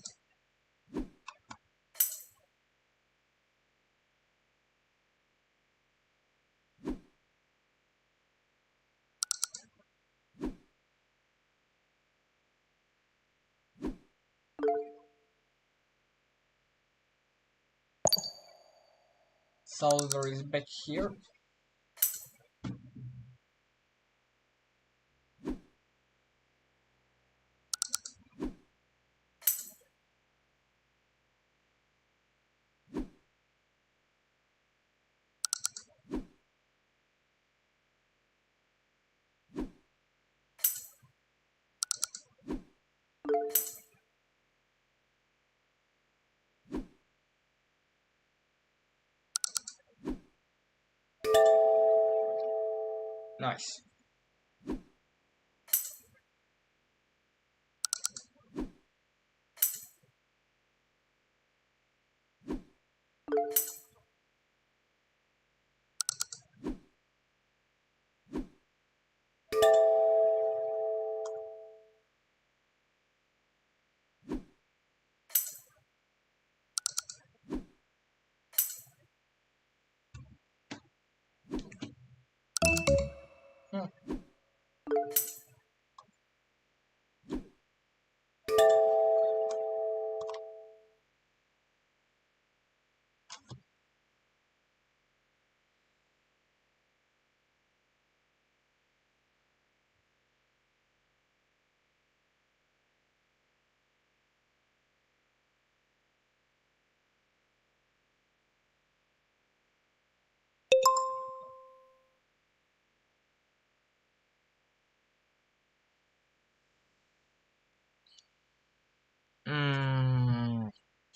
Salvador is back here. Nice.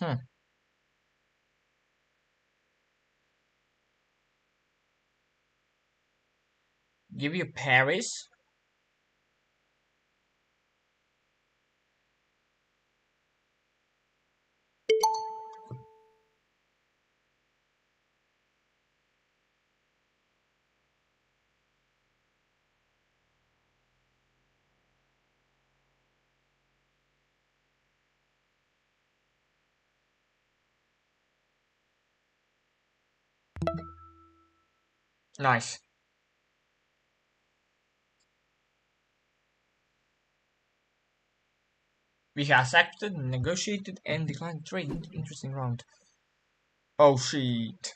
Hmm. Give you Paris. Nice. We accepted, negotiated, and declined trade. Interesting round. Oh shit.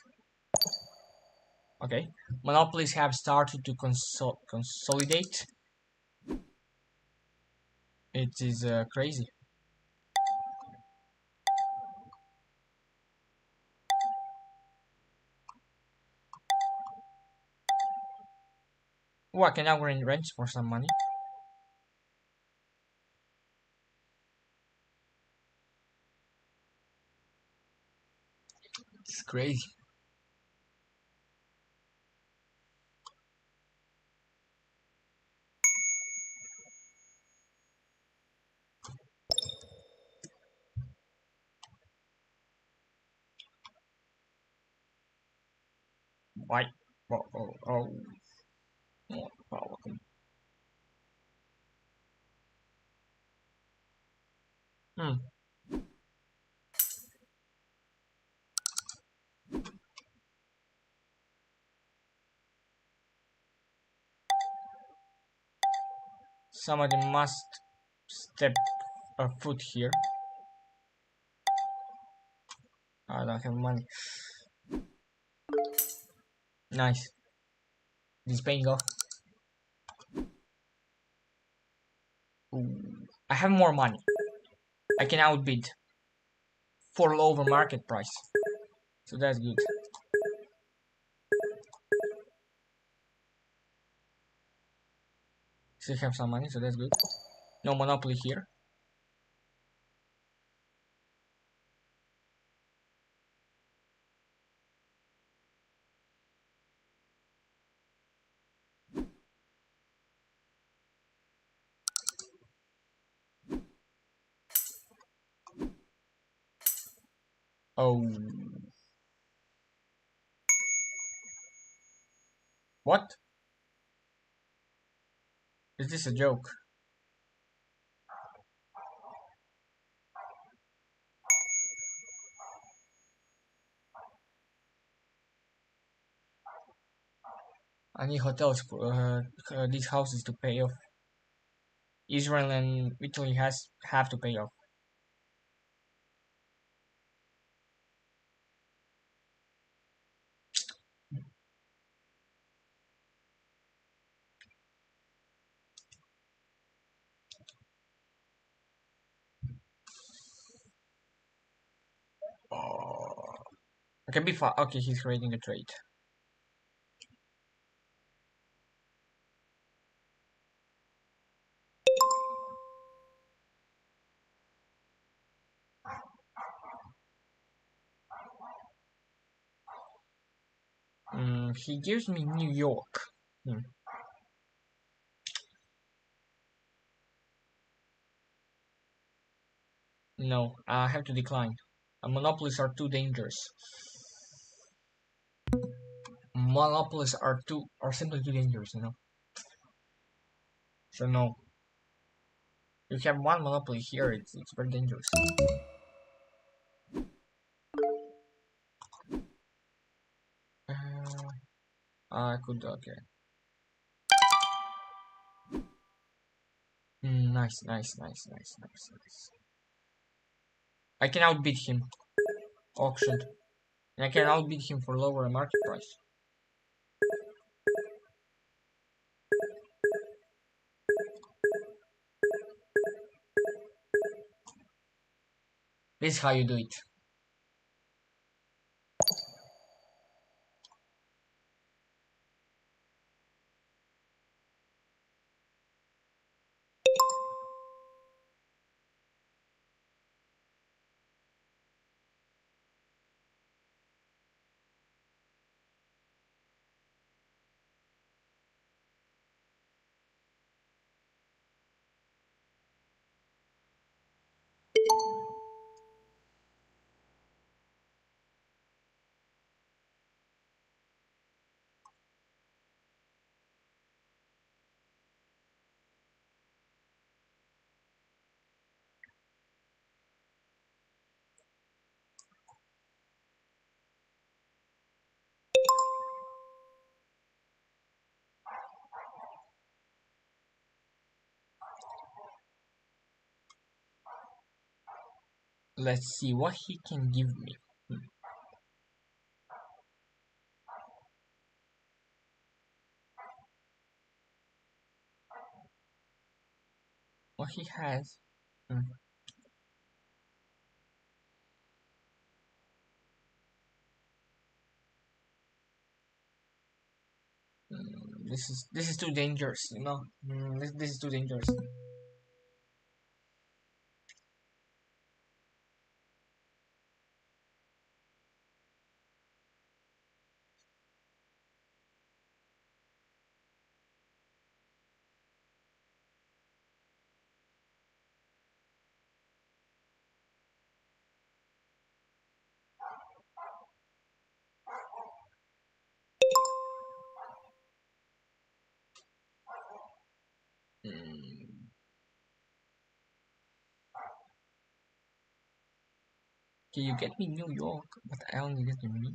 Okay. Monopolies have started to consolidate. It is crazy. Oh, I can now rent for some money. It's crazy. Why? Oh. Hmm. Somebody must step a foot here. I don't have money. Nice. This is paying off. Ooh. I have more money. I can outbid for lower market price. So that's good. Still have some money, so that's good. No monopoly here. Oh. What? Is this a joke? I need hotels, these houses to pay off. Israel and Italy have to pay off. Oh. Okay, be fine. Okay, he's creating a trade. He gives me New York. Hmm. No, I have to decline. Monopolies are too dangerous. Monopolies are simply too dangerous, you know. So no, you have one monopoly here. It's very dangerous. Uh, I could okay. Nice. I can outbid him. Auction. And I can outbid him for lower market price. This is how you do it. Let's see what he can give me. What he has. Hmm. This is too dangerous, you know. This is too dangerous. Hmm. Can you get me New York? But I only get me.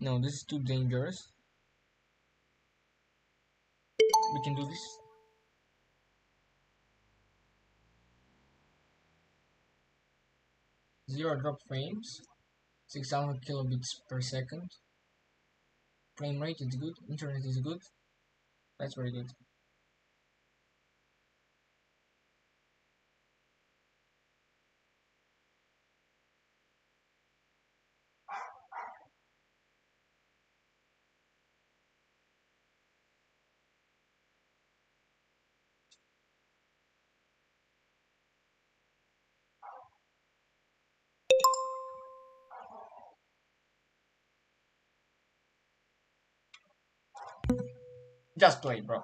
No, this is too dangerous. We can do this. 0 drop frames. 6,000 kilobits per second. Frame rate is good. Internet is good. That's very good. Just play, bro.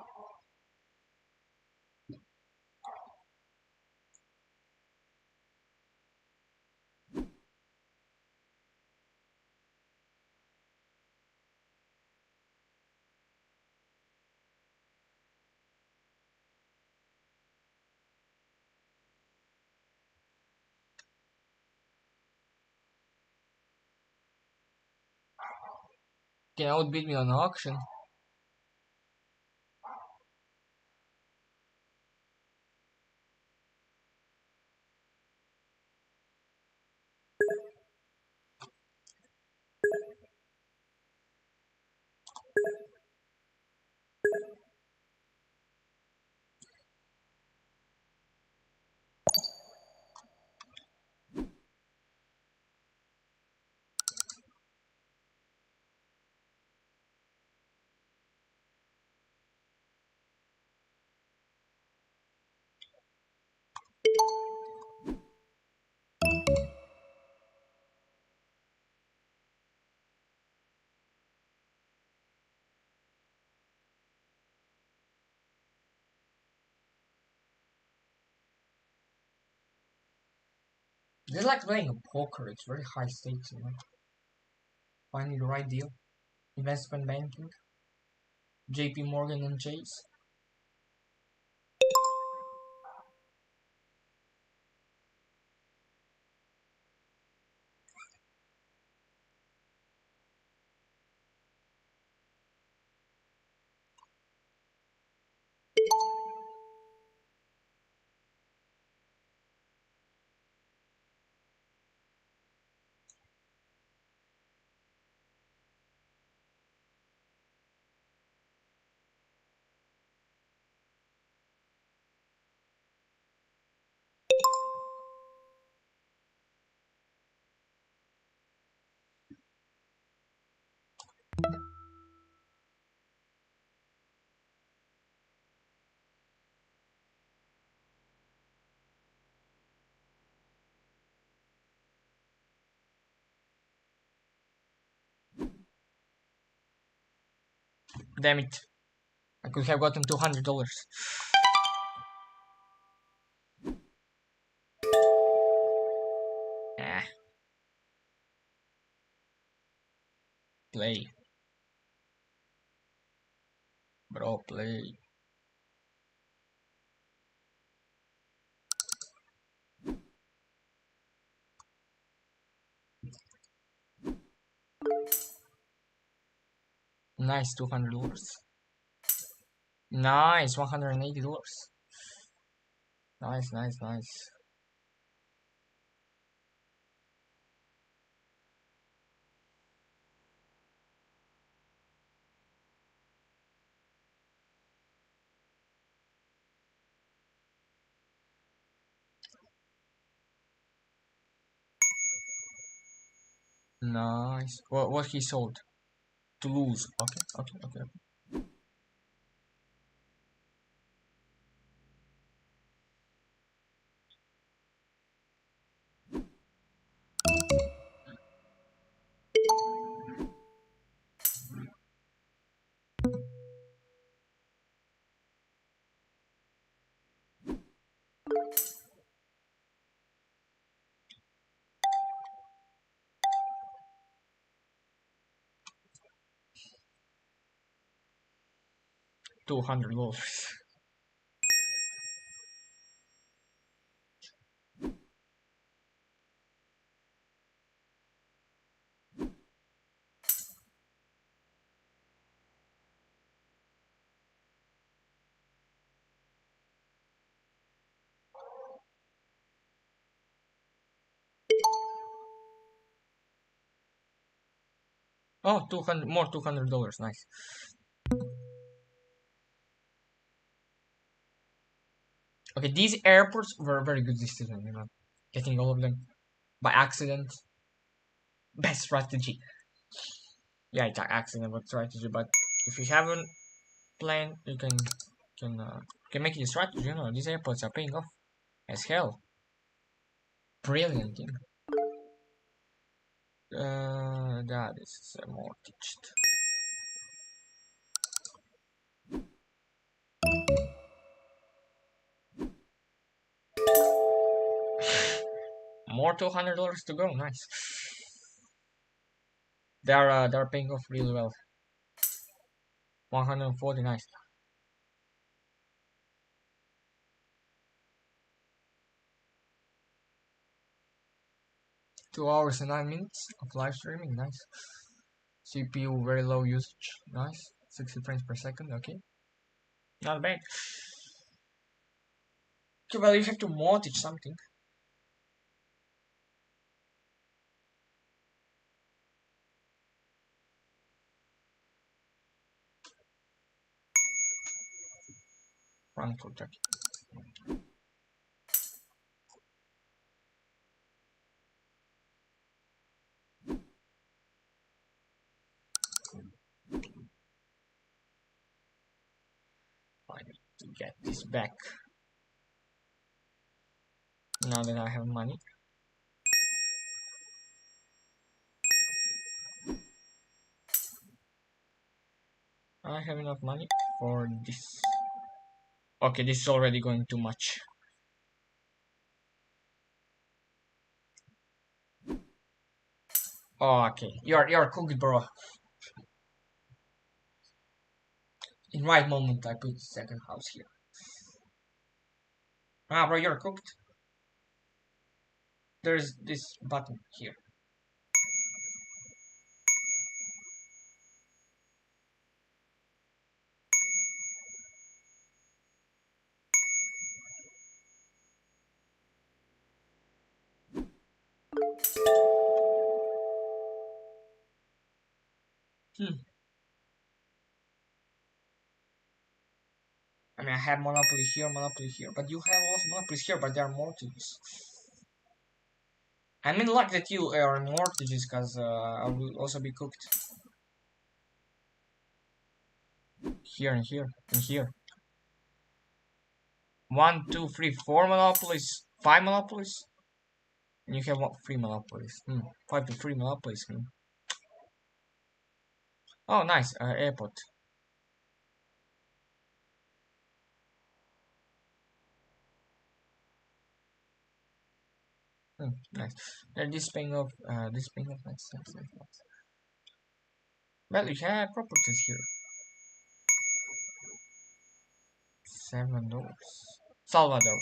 Can outbid me on auction. This is like playing a poker. It's very high stakes, you know. Finding the right deal. Investment banking. JP Morgan and Chase. Damn it. I could have gotten $200. Ah, play. Bro, play. Nice, $200. Nice, $180. Nice, nice, nice. Nice. What he sold? To lose. Okay, okay, okay. $200. Oh, 200 more $200. Nice. Okay, these airports were a very good decision, you know. Getting all of them by accident. Best strategy. Yeah, it's an accident but strategy, but if you have a plan, you can make it a strategy, you know. These airports are paying off as hell. Brilliant, you know. That is mortgaged. More $200 to go. Nice. They're paying off really well. 140. Nice. 2 hours and 9 minutes of live streaming. Nice. CPU very low usage. Nice. 60 frames per second. Okay. Not bad. Okay, well, you have to mortgage something. Frankfurt. Okay. I need to get this back. Now that I have money. I have enough money for this. Okay, this is already going too much. Oh, okay. You're cooked, bro. In right moment, I put second house here. Ah, bro, you're cooked. There's this button here. Hmm. I mean, I have monopoly here, but you have also monopolies here, but they are mortgages. I mean, like that you are mortgages, cause I will also be cooked here and here and here. 1, 2, 3, 4 monopolies, 5 monopolies, and you have what, 3 monopolies. 5 to 3 monopolies. Oh, nice. Airport. Nice. This paying off. This paying off. Nice, nice, nice, nice. Well, you have properties here. Salvador. Salvador.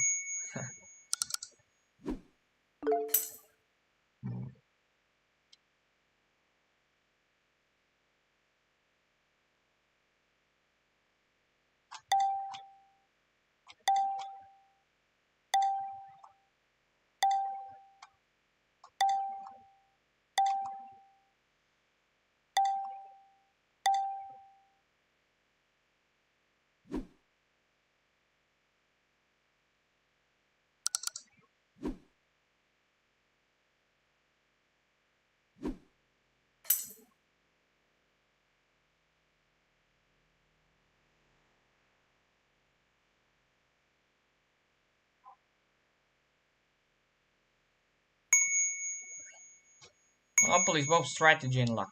Monopoly is both strategy and luck.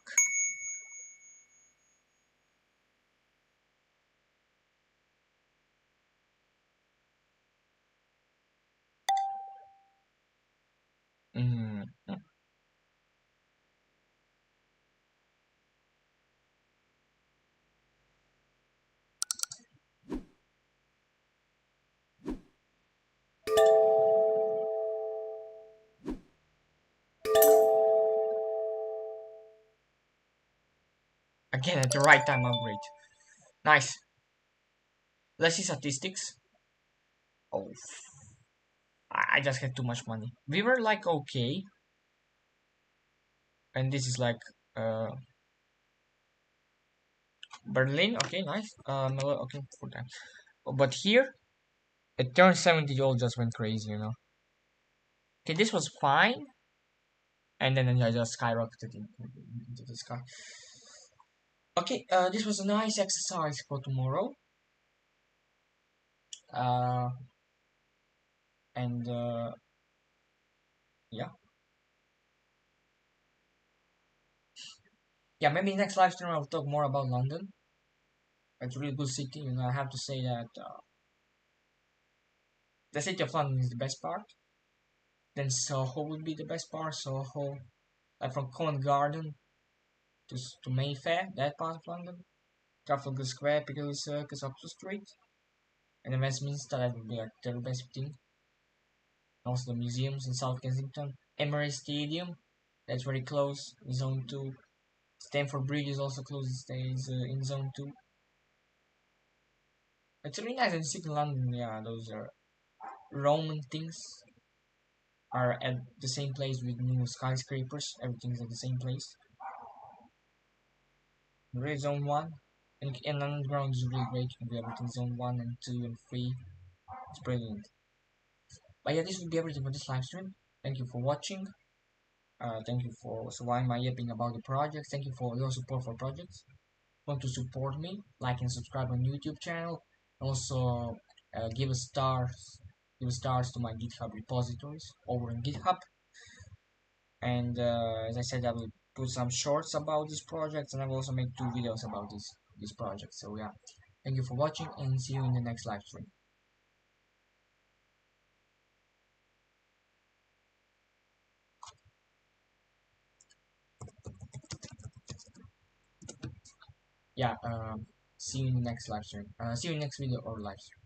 Mm. Again, at the right time upgrade. Nice. Let's see statistics. Oh, I just had too much money. We were like okay, and this is like uh Berlin. Okay, nice. Okay, full time. But here, it turned 70. All just went crazy, you know. Okay, this was fine, and then I just skyrocketed into the sky. Okay, this was a nice exercise for tomorrow. Uh, and yeah, yeah. Maybe next live stream I'll talk more about London. It's a really good city, and I have to say that the city of London is the best part. Then Soho would be the best part. Soho, like from Covent Garden to Mayfair, that part of London. Trafalgar Square, Piccadilly Circus, Oxford Street, and the Westminster. That would be like the best thing. Also the museums in South Kensington, Emirates Stadium, that's very close, Zone 2. Stamford Bridge is also close, it stays in Zone 2. It's really nice in City London, yeah, those are Roman things are at the same place with new skyscrapers, everything's at the same place. Really Zone 1, and underground is really great, you can do everything Zone 1 and 2 and 3, it's brilliant. But yeah, this will be everything for this live stream. Thank you for watching. Thank you for surviving my yapping about the projects. Thank you for your support for projects. Want to support me, like and subscribe on YouTube channel. Also, give a stars to my GitHub repositories over on GitHub. And as I said, I will put some shorts about these projects, and I will also make 2 videos about this project. So yeah, thank you for watching, and see you in the next live stream. Yeah, see you in the next live stream. See you in the next video or live stream.